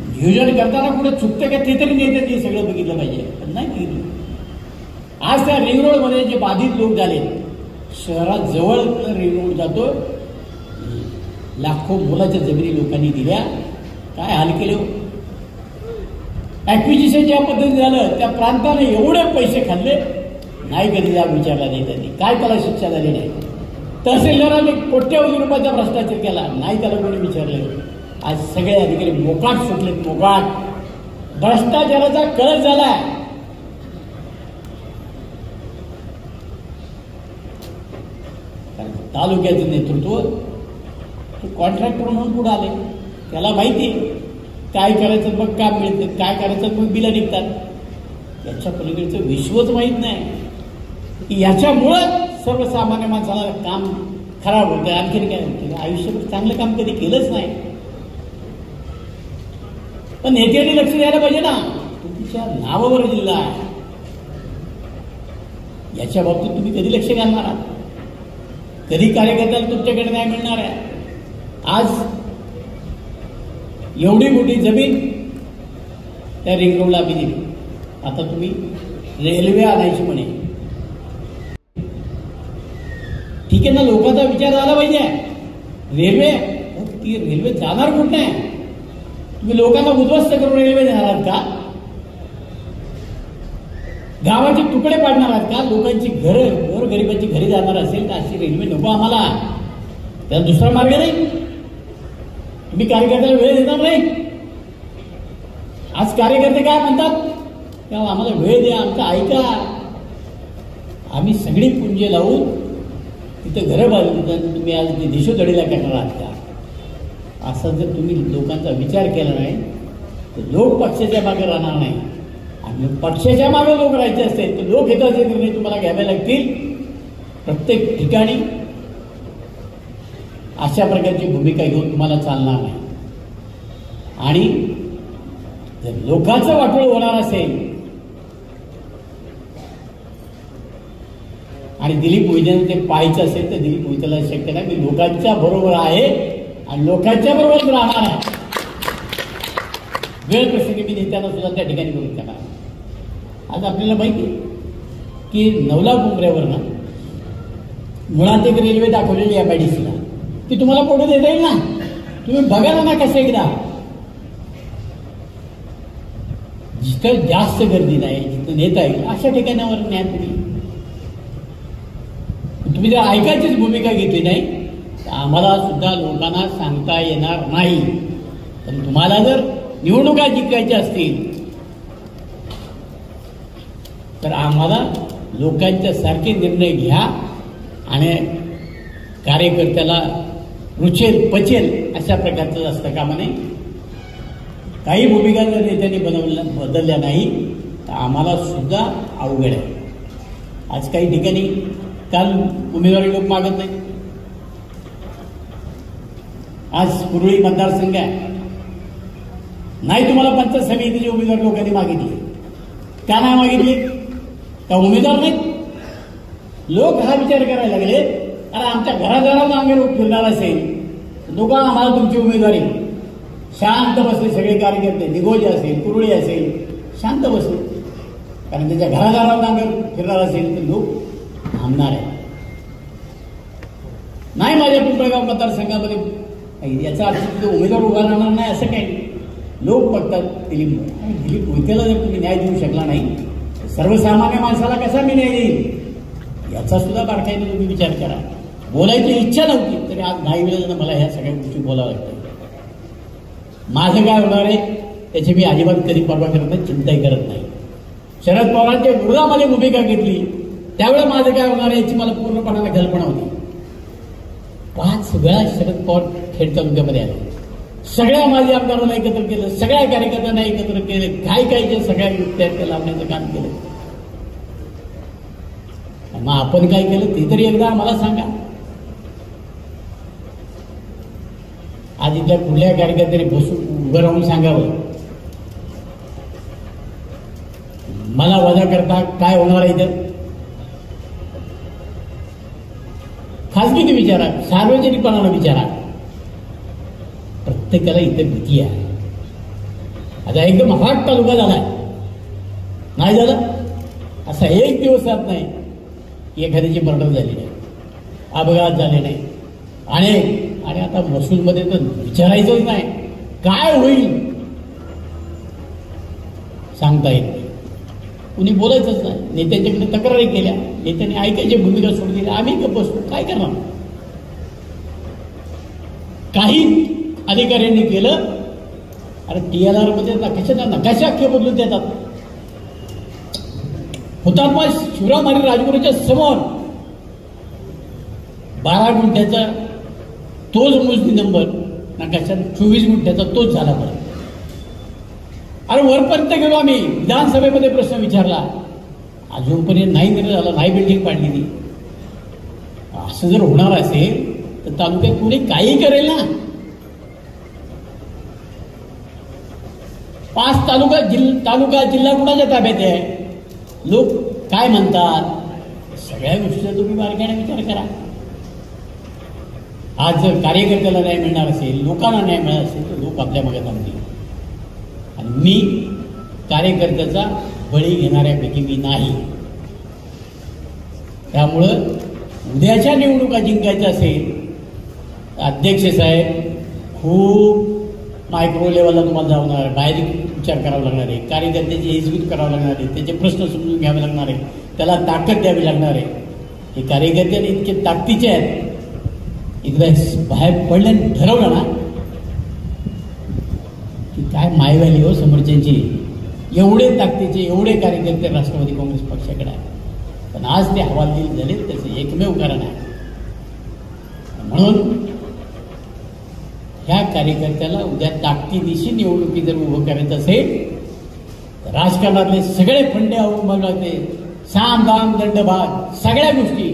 नियोजन करताना कुठे चुकतं का ते तरी नेते ते सगळं बघितलं पाहिजे. पण नाही बघितलं. आज त्या रिंग रोडमध्ये जे बाधित लोक झाले, शहरात जवळ रिंग रोड जातो, लाखो मोलाच्या जमिनी लोकांनी दिल्या. काय हाल केले. ॲक्विजिशन ज्या पद्धतीने झालं त्या प्रांताने एवढे पैसे खाल्ले नाही कधी जाब विचारला नाही त्यांनी. काय त्याला शिक्षा झाली नाही. तहसीलदारांनी कोट्यवधी रुपयाचा भ्रष्टाचार केला नाही, त्याला कोणी विचारलं. आज सगळे अधिकारी मोकाट सुटलेत. मोकाट भ्रष्टाचाराचा कळस झालाय. तालुक्याचं नेतृत्व कॉन्ट्रॅक्टर म्हणून पुढे आले. त्याला माहिती काय करायचं मग काम मिळतं, काय करायचं मग बिलं निघतात. याच्या पलीकडचं विश्वच माहीत नाही की याच्यामुळं सर्वसामान्य माणसाला काम खराब होतं, आणखीन काय होतं, आयुष्यात चांगलं काम कधी केलंच नाही. पण नेत्यांनी लक्ष द्यायला पाहिजे ना, तुमच्या नावावर जिल्हा आहे, याच्या बाबतीत तुम्ही कधी लक्ष घालणार आहात? कधी कार्यकर्त्याला तुमच्याकडे नाही मिळणार आहे? आज एवढी मोठी जमीन त्या रिंग रोडला आम्ही दिली, आता तुम्ही रेल्वे आणायची म्हणे. ठीक आहे ना, लोकांचा विचार झाला पाहिजे. रेल्वे, ती रेल्वे जाणार कुठे आहे? तुम्ही लोकांना उद्ध्वस्त करून रेल्वे देणार आहात का? गावाचे तुकडे पाडणार आहात का? लोकांची गोरगरिबांची घरी जाणार असेल तर अशी रेल्वे नको आम्हाला. त्याला दुसरा मार्ग नाही. तुम्ही कार्यकर्त्याला वेळ देणार नाही. आज कार्यकर्ते काय म्हणतात, तेव्हा आम्हाला वेळ द्या, आमचं ऐका. आम्ही सगळी पुंजे लावून तिथं घरं बांधली, तुम्ही आज दिशोधडीला करणार आहात का? असा जर तुम्ही लोकांचा विचार केला नाही तर लोक पक्षाच्या मागे राहणार नाही. आणि पक्षाच्या मागे लोक राहायचे असतील तर लोक हिताचे निर्णय तुम्हाला घ्यावे लागतील. प्रत्येक ठिकाणी अशा प्रकारची भूमिका घेऊन तुम्हाला चालणार नाही. आणि जर लोकांचं वाटोळ होणार असेल आणि दिलीप मोहितेनं ते पाहायचं असेल तर दिलीप मोहितेला शक्य नाही. मी लोकांच्या बरोबर आहे आणि लोकांच्या बरोबर राहणार आहे. वेळ प्रसंगी मी नेत्यांना सुद्धा त्या ठिकाणी विरोध करणार. आज आपल्याला माहिती आहे की नवला कुंभऱ्यावर ना मुळात एक रेल्वे दाखवलेली आहे MIDCला, ती तुम्हाला पुढे देता येईल ना? तुम्ही बघा ना कसं एकदा. जिथं जास्त गर्दी नाही, जिथं नेता येईल अशा ठिकाणावर न्या. तुम्ही जर ऐकायचीच भूमिका घेतली नाही तर आम्हाला सुद्धा लोकांना सांगता येणार नाही. पण तुम्हाला जर निवडणुका जिंकायच्या असतील तर आम्हाला लोकांच्या सारखे निर्णय घ्या आणि कार्यकर्त्याला रुचेल पचेल अशा प्रकारचं असतं कामा नये. काही भूमिका जर नेत्यांनी बदलल्या नाही तर आम्हाला सुद्धा अवघड आहे. आज काही ठिकाणी काल उमेदवारी लोक मागत नाही. आज कुरळी मतदारसंघ आहे, नाही तुम्हाला पंचायत समितीची उमेदवार लोकांनी मागितली. का नाही मागितली? का उमेदवार नाही? लोक हा विचार करायला लागले, अरे आमच्या घरादारात अंगावर फिरणार असेल लोक आम्हाला तुमची उमेदवारी. शांत बसले सगळे कार्यकर्ते, निगोजे असेल, कुरळी असेल, शांत बसले. कारण त्याच्या घरादारात अंगावर फिरणार असेल तर लोक थांबणार आहे. नाही माझ्या पिंपळगाव मतदारसंघामध्ये याचा अर्थ तिथे उमेदवार उभा राहणार नाही असं काही. लोक बघतात दिलीप मोहितेला जर तुम्ही न्याय देऊ शकला नाही तर सर्वसामान्य माणसाला कसा मी न्याय देईल याचा सुद्धा बारकाईने तुम्ही विचार करा. बोलायची इच्छा नव्हती तरी आज नाही वेळेला मला ह्या सगळ्या गोष्टी बोलावं लागतात. माझं काय होणार आहे त्याची मी अजिबात कधी परवा करत नाही, चिंताही करत नाही. शरद पवारांच्या विरोधामध्ये भूमिका घेतली त्यावेळेला माझं काय होणार आहे याची मला पूर्णपणाने कल्पना होती. 5 वेळा शरद पवार खेड तालुक्यामध्ये आले, सगळ्या माझ्या आमदारांना एकत्र केलं, सगळ्या कार्यकर्त्यांना एकत्र केले, काय जे सगळ्या युक्त्या लावण्याचं काम केलं. मग आपण काय केलं ते तरी एकदा आम्हाला सांगा. आज इथल्या कुठल्या कार्यकर्त्याने बसून उभं राहून सांगावं मला वजा करता काय होणार आहे इथं? खासगीने विचारा, सार्वजनिकपणाला विचारा. प्रत्येकाला इथं भीती आहे. आता एकदम हॉट तालुका झालाय, नाही झाला असा एक दिवस जात नाही एखाद्याची मर्डर झाली नाही, अपघात झाले नाही. आणि आता महसूलमध्ये तर विचारायचंच नाही काय होईल सांगता येत नाही. कुणी बोलायचंच नाही. नेत्यांच्याकडे तक्रारी केल्या, नेत्यांनी ऐकायची भूमिका सोडून दिली. आम्ही गप्प बसतो, काय करणार? काही अधिकाऱ्यांनी केलं, अरे TLR मध्ये कशाचा नकाशा अख्खे बदलून देतात. हुतात्मा शिवराम हरी राजगुरूच्या समोर 12 गुंठ्याचा तोच मोजणी नंबर नकाशात 24 गुंठ्याचा तोच झाला. परत अरे वरपर्यंत गेलो आम्ही, विधानसभेमध्ये प्रश्न विचारला, अजूनपर्यंत नाही निर्णय झाला, नाही बिल्डिंग पाडली ती. असं जर होणार असेल तर तालुक्यात कोणी काही करेल ना. 5 तालुका जिल्हा कुणाच्या ताब्यात आहे? लोक काय म्हणतात? सगळ्या गोष्टीचा तुम्ही बारकाईने विचार करा. आज जर कार्यकर्त्याला न्याय मिळणार असेल, लोकांना न्याय मिळणार असेल तर लोक आपल्या मागे थांबतील. आणि मी कार्यकर्त्याचा बळी घेणाऱ्यापैकी मी नाही. त्यामुळं उद्याच्या निवडणुका जिंकायच्या असेल अध्यक्ष साहेब खूप मायक्रो लेवलला तुम्हाला जाऊन बाहेर विचार करावा लागणार आहे. कार्यकर्त्याची हिजबूत करावं लागणार आहे. त्याचे प्रश्न समजून घ्यावे लागणार आहे. त्याला ताकद द्यावी लागणार आहे. हे कार्यकर्त्याने इतके ताकदीचे आहेत. एकदा बाहेर पडल्याने ठरवलं ना की काय मायवाली हो समोरच्यांची. एवढे ताकदीचे एवढे कार्यकर्ते राष्ट्रवादी काँग्रेस पक्षाकडे आहे. पण आज ते हवालदिल झाले त्याचं एकमेव कारण आहे. म्हणून ह्या कार्यकर्त्याला उद्या ताकदीनिशी निवडणुकी जर उभं करायचं असेल तर राजकारणातले सगळे फंडे अवलंबून लागते. साम दाम दंडभाग सगळ्या गोष्टी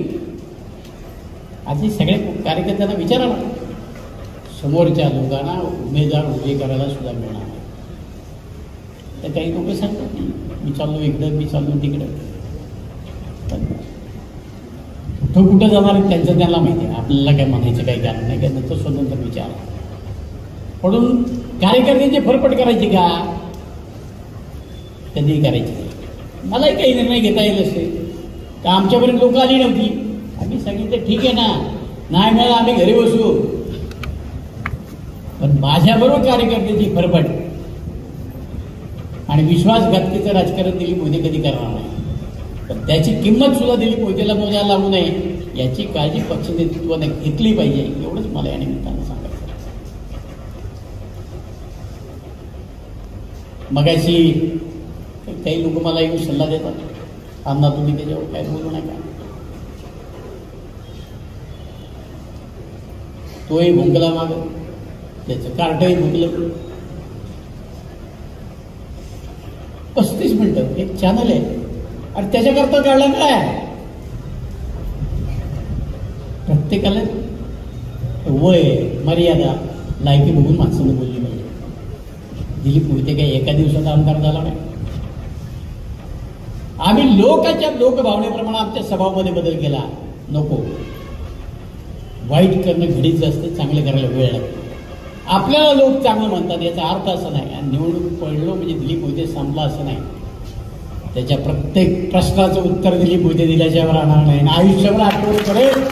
आधी सगळ्या कार्यकर्त्यांना विचारायला समोरच्या लोकांना उमेदवार उभे करायला सुद्धा मिळणार नाही. तर काही लोक सांगतात मी चाललो इकडं मी चाललो तिकडं. तो कुठं जाणार त्यांचं त्यांना माहिती आहे. आपल्याला काय म्हणायचं काही कारण नाही. काय नंतर स्वतंत्र विचार. म्हणून कार्यकर्त्यांची फरफट करायची का? कधीही करायची नाही. मलाही काही निर्णय घेता येईल असते का आमच्यापर्यंत लोक आली नव्हती. आम्ही सांगितलं ठीक आहे ना, नाही मिळालं आम्ही घरी बसू. पण माझ्याबरोबर कार्यकर्त्याची फरफट आणि विश्वासघातकीचं राजकारण दिलीप मोहिते कधी करणार नाही. पण त्याची किंमत सुद्धा दिलीप मोहितेला मोजायला लागू नये याची काळजी पक्ष नेतृत्वाने घेतली पाहिजे. एवढंच मला या निमित्तानं सांगायचं. मगाशी काही लोक मला येऊन सल्ला देतात, अण्णा तुम्ही त्याच्यावर काय बोलू नका. तोही भुंकला माग, त्याचं कार्टही भुंकलं. 35 मिनिटं एक चॅनल आहे आणि त्याच्याकरता काढला काय? प्रत्येकाला वय मर्यादा लायकी बघून माणसानं बोलली पाहिजे. दिलीप मोहिते काही एका दिवसाचा आमदार झाला नाही. आम्ही लोकभावनेप्रमाणे आमच्या स्वभावामध्ये बदल केला. नको वाईट करणं घडीचं असतं, चांगलं करायला वेळ लागतो. आपल्याला लोक चांगलं म्हणतात याचा अर्थ असा नाही. आणि निवडणूक पडलो म्हणजे दिलीप मोहिते संपला असं नाही. त्याच्या प्रत्येक प्रश्नाचं उत्तर दिलीप मोहिते दिल्याशिवाय राहणार नाही. आयुष्यभर आठवण करेल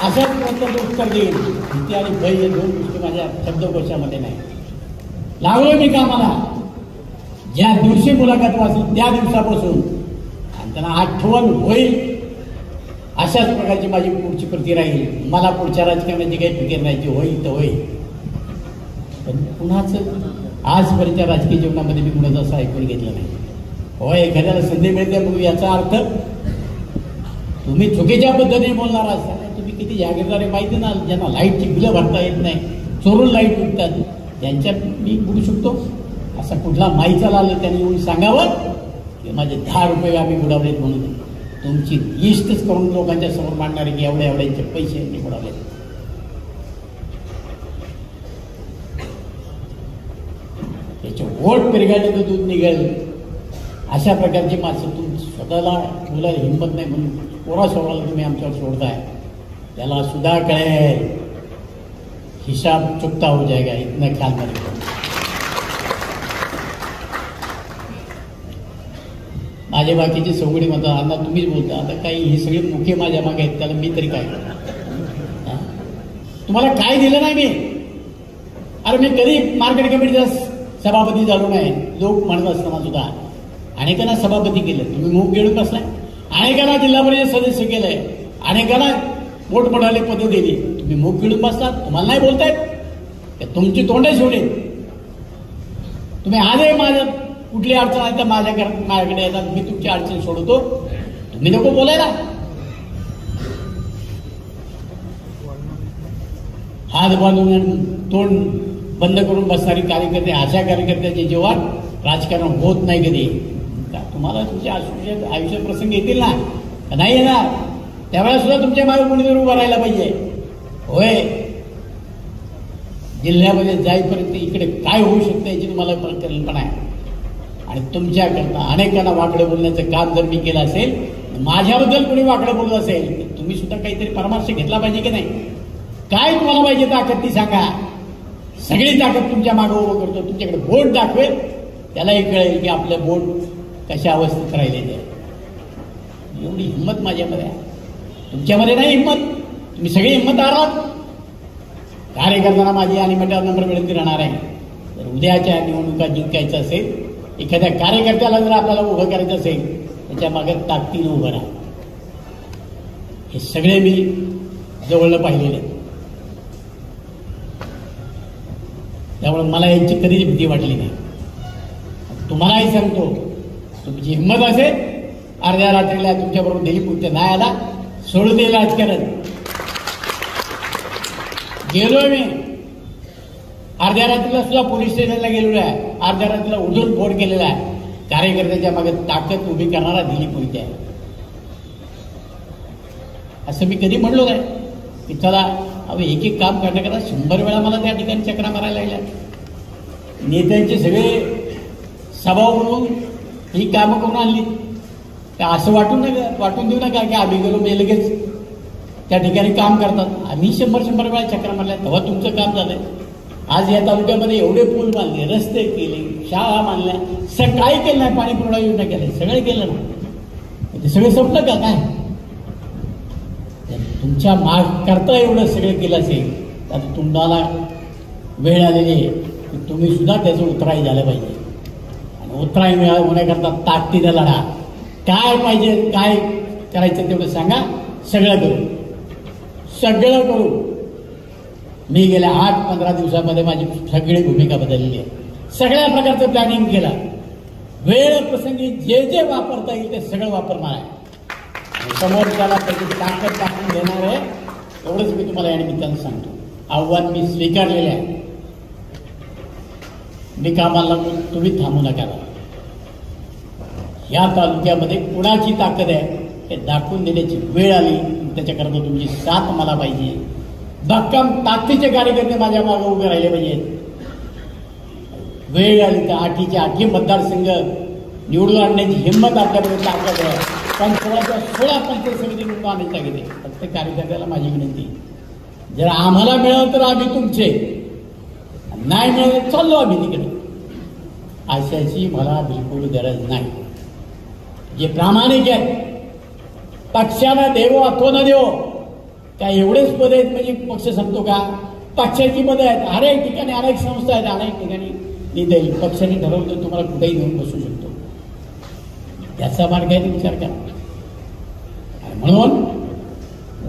अशाच प्रश्नाचं उत्तर देईल. भीती आणि भय हे 2 गोष्टी माझ्या शब्दकोशामध्ये नाही. लागलो मी कामाला ज्या दिवशी मुलाखत वाचली त्या दिवसापासून आणि त्यांना आठवण होईल अशाच प्रकारची माझी पुढची कृती राहील. मला पुढच्या राजकारणाची काही फिकीर नाही. ती होईल तर होईल. पण कुणाचं आजपर्यंतच्या राजकीय जीवनामध्ये मी कुणाचं असं ऐकून घेतलं नाही. होय एखाद्याला संधी मिळते मग याचा अर्थ तुम्ही चुकीच्या पद्धतीने बोलणार असता. तुम्ही किती जागीरदार आहे माहिती ना. ज्यांना लाईटची बिलं भरता येत नाही, चोरून लाईट विकतात, त्यांच्यात मी बोलू शकतो. असा कुठला माईचा आलं त्यांनी येऊन सांगावं की माझे 10 रुपये आम्ही बुडवलेत म्हणून. तुमची लिस्टच करून लोकांच्या समोर मांडणारे की एवढ्या एवढ्यांचे पैसे यांनी बुडवलेत. त्याचे वोट पिरगाळले तर दूध निघेल अशा प्रकारची माणसं तुम्ही स्वतःला बोलायला हिंमत नाही म्हणून कोरा सोडायला तुम्ही आमच्यावर सोडताय. त्याला सुद्धा कळेल हिसाब चुकता हो जाएगा. इतना ख्याल मध्ये माझे बाकीचे सवडी म्हणतात अण्णा तुम्हीच बोलता. आता काही हे सगळे मुख्य माझ्या मागे आहेत त्याला मी तरी काय करणार? तुम्हाला काय दिलं नाही मी? अरे मी कधी मार्केट कमिटीचा सभापती झालो नाही. लोक म्हणत असताना सुद्धा अनेकांना सभापती केलं. तुम्ही मूग घेऊन बसलाय. अनेकांना जिल्हा परिषद सदस्य केलंय. अनेकांना मोठमोठाले पदं दिली. तुम्ही मूग गिळून बसलात. तुम्हाला नाही बोलतायत. तुमची तोंडे सोडेल. तुम्ही आजही माझ्या कुठली अडचण आहे तर माझ्याकडे येतात. मी तुमची अडचण सोडवतो. तुम्ही नको बोलायला. हात बांधून तोंड बंद करून बसणारी कार्यकर्ते अशा कार्यकर्त्याच्या जीवात राजकारण होत नाही कधी. तुम्हाला तुमच्या आयुष्य प्रसंग येतील ना नाही येणार. त्यावेळेला सुद्धा तुमच्या मागे कोणीतरी उभं राहायला पाहिजे. होय, जिल्ह्यामध्ये जाईपर्यंत इकडे काय होऊ शकतं याची तुम्हाला कल्पना आहे. आणि तुमच्याकरता अनेकांना वाकडं बोलण्याचं काम जर मी केलं असेल, माझ्याबद्दल कोणी वाकडं बोलत असेल तर तुम्ही सुद्धा काहीतरी परामर्श घेतला पाहिजे की नाही. काय तुम्हाला पाहिजे ताकद ती सांगा. सगळी ताकद तुमच्या मागे उभं करतो. तुमच्याकडे बोट दाखवेल, त्यालाही कळेल की आपलं बोट कशा अवस्थेत राहिले ते. एवढी हिंमत माझ्यामध्ये आहे, तुमच्यामध्ये नाही हिंमत. तुम्ही सगळी हिंमत आहात. कार्यकर्त्यांना माझी आणि मटावर नंबर मिळती राहणार आहे. जर उद्याच्या निवडणुका जिंकायचं असेल, एखाद्या कार्यकर्त्याला जर आपल्याला उभं करायचं असेल, त्याच्या मागे ताकदीनं उभं राहा. हे सगळे मी जवळनं पाहिलेले, त्यामुळे मला यांची कधीच भीती वाटली नाही. तुम्हालाही सांगतो, तुमची हिंमत असेल, अर्ध्या रात्रीला तुमच्याबरोबर दिलीप उद्या नाही आला, सोडून दिलं राजकारण. गेलोय मी, अर्ध्या रात्रीला सुद्धा पोलीस स्टेशनला गेलेलो आहे, अर्ध्या रात्रीला उठून फोन केलेला आहे. कार्यकर्त्याच्या मागे ताकद उभी करणारा दिलीप मोहिते आहे. असं मी कधी म्हणलो नाही की चला अवे एक एक काम करण्याकरता 100 वेळा मला त्या ठिकाणी चक्रा मारायला लागल्या. नेत्यांचे सगळे सभा म्हणून ही कामं करून आणली. असं वाटून देऊ नका की आम्ही गेलो मी लगेच त्या ठिकाणी काम करतात. आम्ही 100 वेळा चक्रा मारल्या, तेव्हा तुमचं काम झालंय. आज या तालुक्यामध्ये एवढे पूल बांधले, रस्ते केले, शाळा बांधल्या, सगळं काही केलं नाही. पाणी पुरवठा योजना केल्या, सगळं केलं ना. ते सगळं संपलं का काय? तुमच्या करता एवढं सगळं केलं असेल तर तुम्हाला वेळ आलेली आहे की तुम्ही सुद्धा त्याचं उतराई झालं पाहिजे. आणि उतराई होण्याकरता ताकदीनं लढा. काय पाहिजे, काय करायचं तेवढं सांगा, सगळं करू, सगळं करू. मी गेल्या 8-15 दिवसामध्ये माझी सगळी भूमिका बदलली आहे. सगळ्या प्रकारचं प्लॅनिंग केलं. वेळ प्रसंगी जे जे वापरता येईल ते सगळं वापरणार आहे. समोर त्याला त्याची ताकद टाकून देणार आहे. एवढंच मी तुम्हाला या निमित्तानं सांगतो. आव्हान मी स्वीकारलेलं आहे. मी कामाला तुम्ही थांबू नका. या तालुक्यामध्ये कुणाची ताकद आहे हे दाखवून देण्याची वेळ आली. त्याच्याकरता तुमची साथ मला पाहिजे. भक्कम ताकदीचे कार्यकर्ते माझ्या मागे उभे राहिले पाहिजेत. वेळ आली तर 8च्या 8 मतदारसंघ निवडून आणण्याची हिंमत आपल्याकडे ताकद आहे. पण 16 पंचायत समिती निवडून आणायची आहे. फक्त कार्यकर्त्याला माझी विनंती, जर आम्हाला मिळालं तर आम्ही तुमचे, नाही मिळालं चाललो आम्ही तिकडे. अशाची मला बिलकुल गरज नाही. जे प्रामाणिक आहेत, पक्षानं देवो अथवा न देवो, काय एवढेच पद आहेत म्हणजे पक्ष संपतो का? पक्षाची पदं आहेत, अनेक ठिकाणी अनेक संस्था आहेत, अनेक ठिकाणी नेता येईल. पक्षाने ठरवलं तुम्हाला कुठेही घेऊन बसू शकतो. त्याचा मार्ग आहे, विचार करा. म्हणून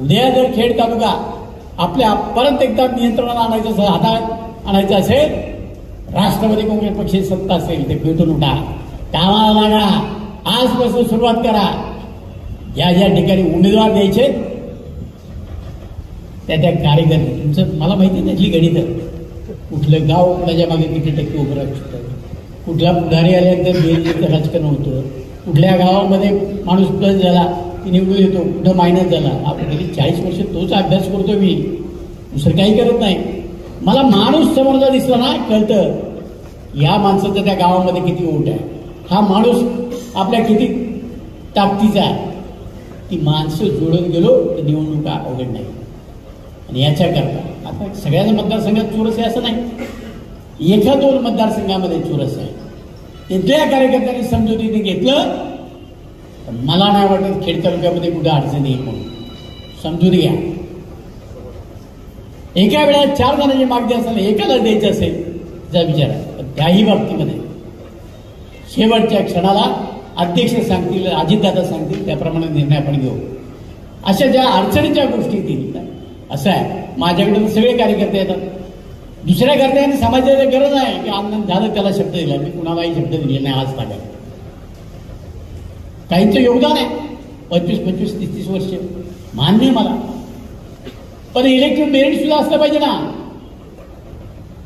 उद्या जर खेड तालुका आपल्या परत एकदा नियंत्रणाला आणायचं, हातात आणायचं असेल, राष्ट्रवादी काँग्रेस पक्षाची सत्ता असेल ते भेटून उठा, कामाला लागा. आजपासून सुरुवात करा. ज्या ज्या ठिकाणी उमेदवार द्यायचे त्या कार्यकर्ते तुमचं मला माहिती आहे त्यातली गणित. कुठलं गाव कुणाच्या मागे किती टक्के उभं राहू शकतं, कुठला पुढारी आल्यानंतर बेरीचं राजकारण होतं, कुठल्या गावामध्ये माणूस प्लस झाला की निवडून येतो, कुठं मायनस झाला. आपण गेली 40 वर्ष तोच अभ्यास करतो मी, दुसरं काही करत नाही. मला माणूस समोरचा दिसला ना कळतं या माणसाचं त्या गावामध्ये किती ओट आहे, हा माणूस आपल्या किती ताकदीचा आहे. ती माणसं जोडून गेलो तर निवडणुका अवघड नाही. आणि याच्याकरता आता सगळ्याच मतदारसंघात चुरस आहे असं नाही, 1-2 मतदारसंघामध्ये चुरस आहे. तिथल्या कार्यकर्त्यांनी समजुतीने घेतलं तर मला नाही वाटत खेड तालुक्यामध्ये कुठे अडचण येईल म्हणून. समजून घ्या. एका वेळेला 4 जणांची मागणी असेल, एकाला द्यायचं असेल जा विचारा. पण त्याही बाबतीमध्ये शेवटच्या क्षणाला अध्यक्ष सांगतील, अजितदादा सांगतील त्याप्रमाणे निर्णय आपण घेऊ. अशा ज्या अडचणीच्या गोष्टी येतील असं आहे. माझ्याकडून सगळे कार्यकर्ते येतात. दुसऱ्या कर्त्यांनी समाजाची गरज आहे की आनंद झालं त्याला शब्द दिला. मी कुणालाही शब्द दिले नाही आज तागात. काहींचं योगदान आहे 25-25, 30-30 वर्ष, मान्य मला. पण इलेक्ट्रिक मेरिट सुद्धा असलं पाहिजे ना.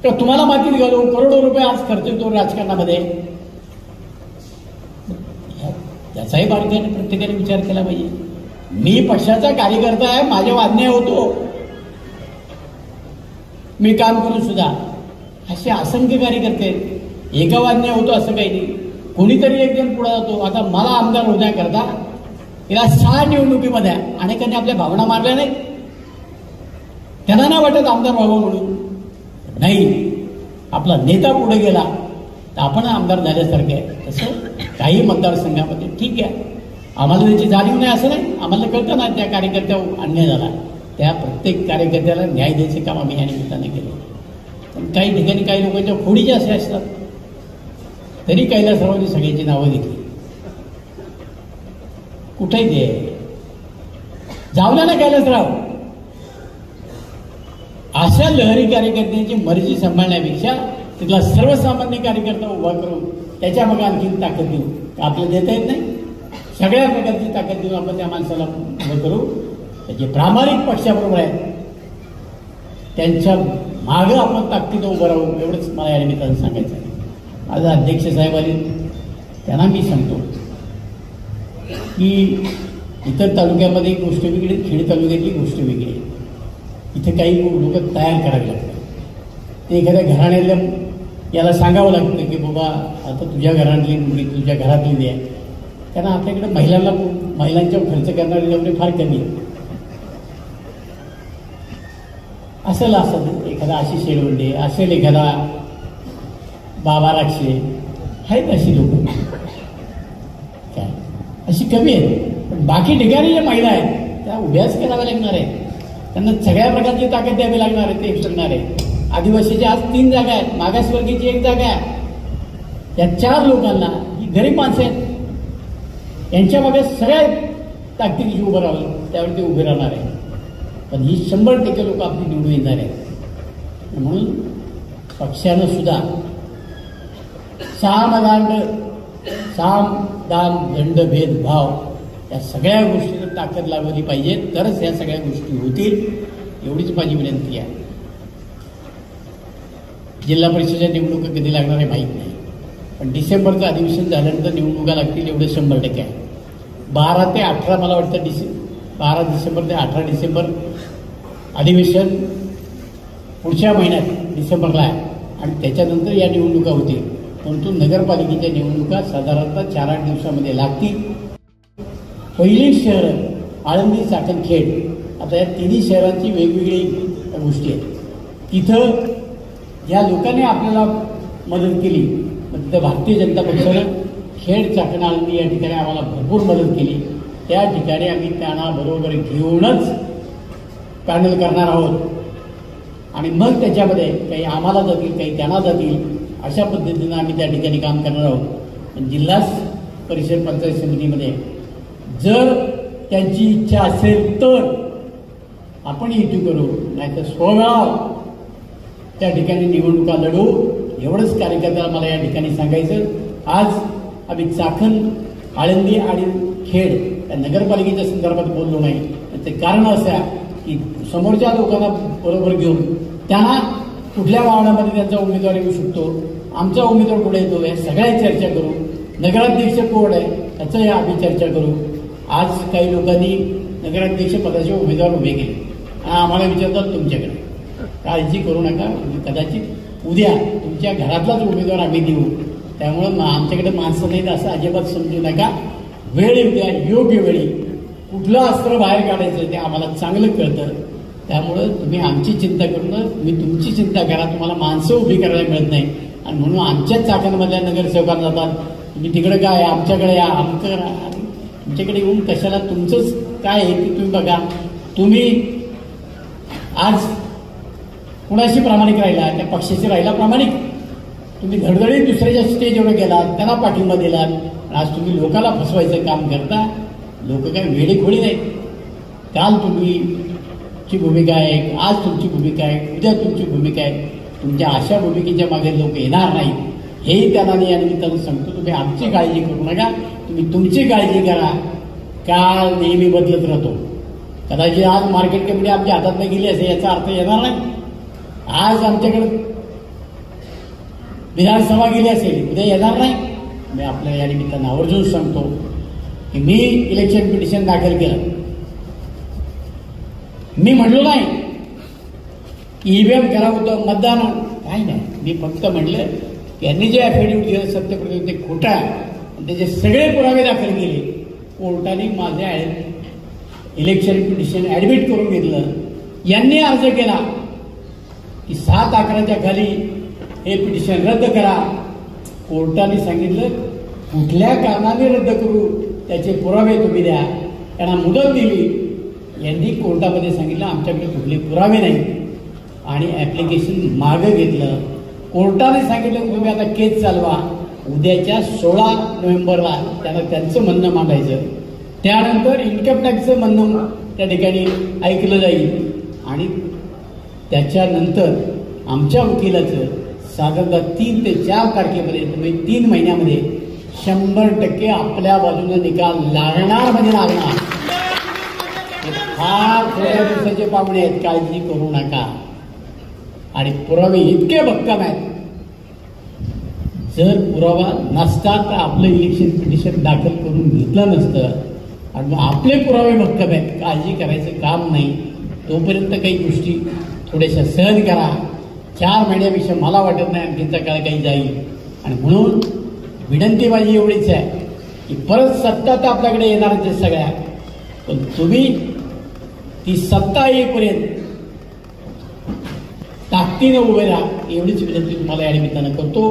तर तुम्हाला मातीत घालू करोडो रुपये आज खर्च होतो राजकारणामध्ये, त्याचाही बारकाईने प्रत्येकाने विचार केला पाहिजे. मी पक्षाचा कार्यकर्ता आहे, माझ्यावर अन्याय होतो, मी काम करून सुद्धा असे असंख्य कार्यकर्ते आहेत, एका अन्याय होतो असं काही नाही. कोणीतरी एक जण पुढे जातो. आता मला आमदार होण्याकरता या 6 निवडणुकीमध्ये अनेकांनी आपल्या भावना मारल्या नाहीत. त्यांना नाही वाटत आमदार व्हावं म्हणून. नाही, आपला नेता पुढे गेला तर आपण आमदार झाल्यासारखे आहे. तसं काही मतदारसंघामध्ये ठीक आहे, आम्हाला त्याची जाणीव नाही असं नाही, आम्हाला कळतं ना त्या कार्यकर्त्यावर अन्याय झाला. त्या प्रत्येक कार्यकर्त्याला न्याय द्यायचे काम आम्ही या निमित्ताने केलं. पण काही ठिकाणी काही लोकांच्या खोडी असे असतात, तरी कैलासरावांनी सगळ्यांची नावं घेतली. कुठेही ते जावला ना कैलासराव. अशा लहरी कार्यकर्त्यांची मर्जी सांभाळण्यापेक्षा तिथला सर्वसामान्य कार्यकर्ता उभा करून त्याच्या मग आणखी ताकद देऊ. आपल्याला देता येत नाही, सगळ्या प्रकारची ताकद देऊन आपण त्या माणसाला उभं करू. जे प्रामाणिक पक्षाबरोबर आहे त्यांच्या मागं आपण ताकदीनं उभं राहू, एवढंच मला या निमित्तानं सांगायचं आहे. माझा अध्यक्ष साहेब आले, त्यांना मी सांगतो की इतर तालुक्यामध्ये एक गोष्ट वेगळी, खेड तालुक्याची गोष्ट वेगळी आहे. इथे काही लोक तयार करावे लागतात. ते एखाद्या घराण्याला याला सांगावं लागतं की बाबा आता तुझ्या घरातली मुलगी तुझ्या घरातली दे. कारण आपल्याकडे महिलांच्या खर्च करणारे लोक फार कमी आहे. असेल एखादा आशिष शेळवंडे, असेल एखादा बाबा राक्षे, आहेत अशी लोक, काय अशी कमी आहेत. पण बाकी ठिकाणी ज्या महिला आहेत त्या उभ्याच कराव्या लागणार आहेत. त्यांना सगळ्या प्रकारची ताकद द्यावी लागणार आहे. ते सांगणार आहे. आदिवासीच्या आज 3 जागा आहेत, मागासवर्गीची 1 जागा आहे. या 4 लोकांना ही गरीब माणसं आहेत, यांच्या मागे सगळ्या ताकदीची उभं राहावं, त्यावेळी ते उभे राहणार आहे. पण ही 100% लोक आपली निवडून येणार आहेत. म्हणून पक्षानं सुद्धा साम दान दंड भेदभाव या सगळ्या गोष्टींना ताकद लावली पाहिजे, तरच या सगळ्या गोष्टी होतील. एवढीच माझी विनंती आहे. जिल्हा परिषदेच्या निवडणुका कधी लागणार आहे माहीत नाही, पण डिसेंबरचं अधिवेशन झाल्यानंतर निवडणुका लागतील एवढे 100% आहे. 12 ते 18 मला वाटतं 12 डिसेंबर ते 18 डिसेंबर अधिवेशन पुढच्या महिन्यात डिसेंबरला आहे आणि त्याच्यानंतर या निवडणुका होतील. परंतु नगरपालिकेच्या निवडणुका साधारणतः 4-8 दिवसामध्ये लागतील. पहिली शहरं आळंदी, चाकण, खेड, आता या 3 शहरांची वेगवेगळी गोष्टी आहेत. तिथं ज्या लोकांनी आपल्याला मदत केली, तिथं भारतीय जनता पक्षानं खेड, चाकण, आळंदी या ठिकाणी आम्हाला भरपूर मदत केली. त्या ठिकाणी आम्ही त्यांना बरोबर घेऊनच पॅनल करणार आहोत आणि मग त्याच्यामध्ये काही आम्हाला जातील, काही त्यांना जातील, अशा पद्धतीनं आम्ही त्या ठिकाणी काम करणार आहोत. जिल्हा परिषद पंचायत समितीमध्ये जर त्यांची इच्छा असेल तर आपण युती करू, नाहीतर स्वबळावर त्या ठिकाणी निवडणुका लढू. एवढंच कार्यकर्त्याला मला या ठिकाणी सांगायचं. आज आम्ही चाकण, आळंदी आणि खेड या नगरपालिकेच्या संदर्भात बोललो नाही. त्याचे कारण असं आहे की समोरच्या लोकांना बरोबर घेऊन त्यांना कुठल्या वाहनामध्ये त्यांचा उमेदवार येऊ शकतो, आमचा उमेदवार कुठे येतो, या सगळ्या चर्चा करू. नगराध्यक्ष कोण आहे याचाही आम्ही चर्चा करू. आज काही लोकांनी नगराध्यक्ष पदाचे उमेदवार उभे केले आणि आम्हाला विचारतात तुमच्याकडे. काळजी करू नका, कदाचित उद्या तुमच्या घरातलाच उमेदवार आम्ही देऊ. त्यामुळं आमच्याकडे माणसं नाहीत असं अजिबात समजू नका. वेळ येऊ द्या, योग्य वेळी कुठलं अस्त्र बाहेर काढायचं ते आम्हाला चांगलं कळतं. त्यामुळं तुम्ही आमची चिंता करू नका, तुम्ही तुमची चिंता करा. तुम्हाला माणसं उभी करायला मिळत नाही आणि म्हणून आमच्याच चाकणमधल्या नगरसेवकांना जातात, तुम्ही तिकडे काय आमच्याकडे या, आमचं तुमच्याकडे येऊन कशाला, तुमचंच काय आहे ते तुम्ही बघा. तुम्ही आज कुणाशी प्रामाणिक राहिला, त्या पक्षाशी राहिला प्रामाणिक. तुम्ही धडधडीत दुसऱ्याच्या स्टेजवर गेलात, त्यांना पाठिंबा दिलात आणि आज तुम्ही लोकांना फसवायचं काम करता. लोक काय वेडेखोडी नाहीत. काल तुमची भूमिका आहे, आज तुमची भूमिका आहे, उद्या तुमची भूमिका आहे. तुमच्या अशा भूमिकेच्या मागे लोक येणार नाहीत हेही त्यांना मी या निमित्तानं सांगतो. तुम्ही आमची काळजी करू नका, तुम्ही तुमची काळजी करा. काळ नेहमी बदलत राहतो. कदाचित आज मार्केट कमिटी आमच्या हातात नाही गेली असे याचा अर्थ येणार नाही. आज आमच्याकडे विधानसभा गेली असेल, उद्या येणार नाही. मी आपल्या या निमित्तानं आवर्जून सांगतो की मी इलेक्शन पिटिशन दाखल केलं मी म्हणलो नाही ईव्हीएम खराब होतं, मतदान काही नाही. मी फक्त म्हटलं यांनी जे ॲफिडेव्हिट दिलं सत्यप्रतिज्ञ ते खोटं आहे. त्याचे सगळे पुरावे दाखल केले. कोर्टाने माझ्या इलेक्शन पिटिशन ॲडमिट करून घेतलं. यांनी अर्ज केला की 7/11च्या खाली हे पिटिशन रद्द करा. कोर्टाने सांगितलं कुठल्या कारणाने रद्द करू त्याचे पुरावे तुम्ही द्या. त्यांना मुदत दिली. यांनी कोर्टामध्ये सांगितलं आमच्याकडे कुठले पुरावे नाही आणि ॲप्लिकेशन मागं घेतलं. कोर्टाने सांगितलं तुम्ही आता केस चालवा. उद्याच्या 16 नोव्हेंबरला त्यांना त्यांचं म्हणणं मांडायचं. त्यानंतर इन्कम टॅक्सचं म्हणणं त्या ठिकाणी ऐकलं जाईल आणि त्याच्यानंतर आमच्या वकिलाचं साधारणतः 3 ते 4 तारखेपर्यंत म्हणजे 3 महिन्यामध्ये 100% आपल्या बाजूने निकाल लागणार म्हणजे लागणार. फार थोड्या दिवसाचे पाहुणे आहेत, काळजी करू नका. आणि पुरावे इतके भक्कम आहेत. जर पुरावा नसता तर आपलं इलेक्शन पिटिशन दाखल करून घेतलं नसतं. आणि आपले पुरावे भक्कम आहेत, काळजी करायचं काम नाही. तोपर्यंत काही गोष्टी थोड्याशा सहन करा. 4 महिन्यापेक्षा मला वाटत नाही आणखीचा काळ काही जाईल. आणि म्हणून विनंती माझी एवढीच आहे की परत सत्ता तर आपल्याकडे येणारच आहे सगळ्या, पण तुम्ही ती सत्ता येईपर्यंत ताकदीने उभे राहा एवढीच विनंती तुम्हाला या निमित्तानं करतो.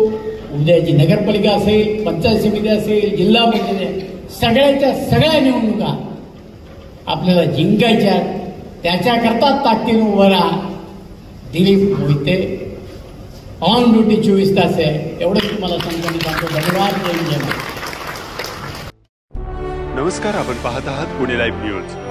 उद्याची नगरपालिका असेल, पंचायत समिती असेल, जिल्हा परिषद, सगळ्याच्या सगळ्या निवडणुका आपल्याला जिंकायच्या. त्याच्याकरता ताकदीने उभं राहा. दिलीप मोहिते ऑन ड्युटी 24 तास आहे. एवढंच तुम्हाला सांगतो. धन्यवाद. नमस्कार, आपण पाहत आहात पुणे लाईव्ह न्यूज.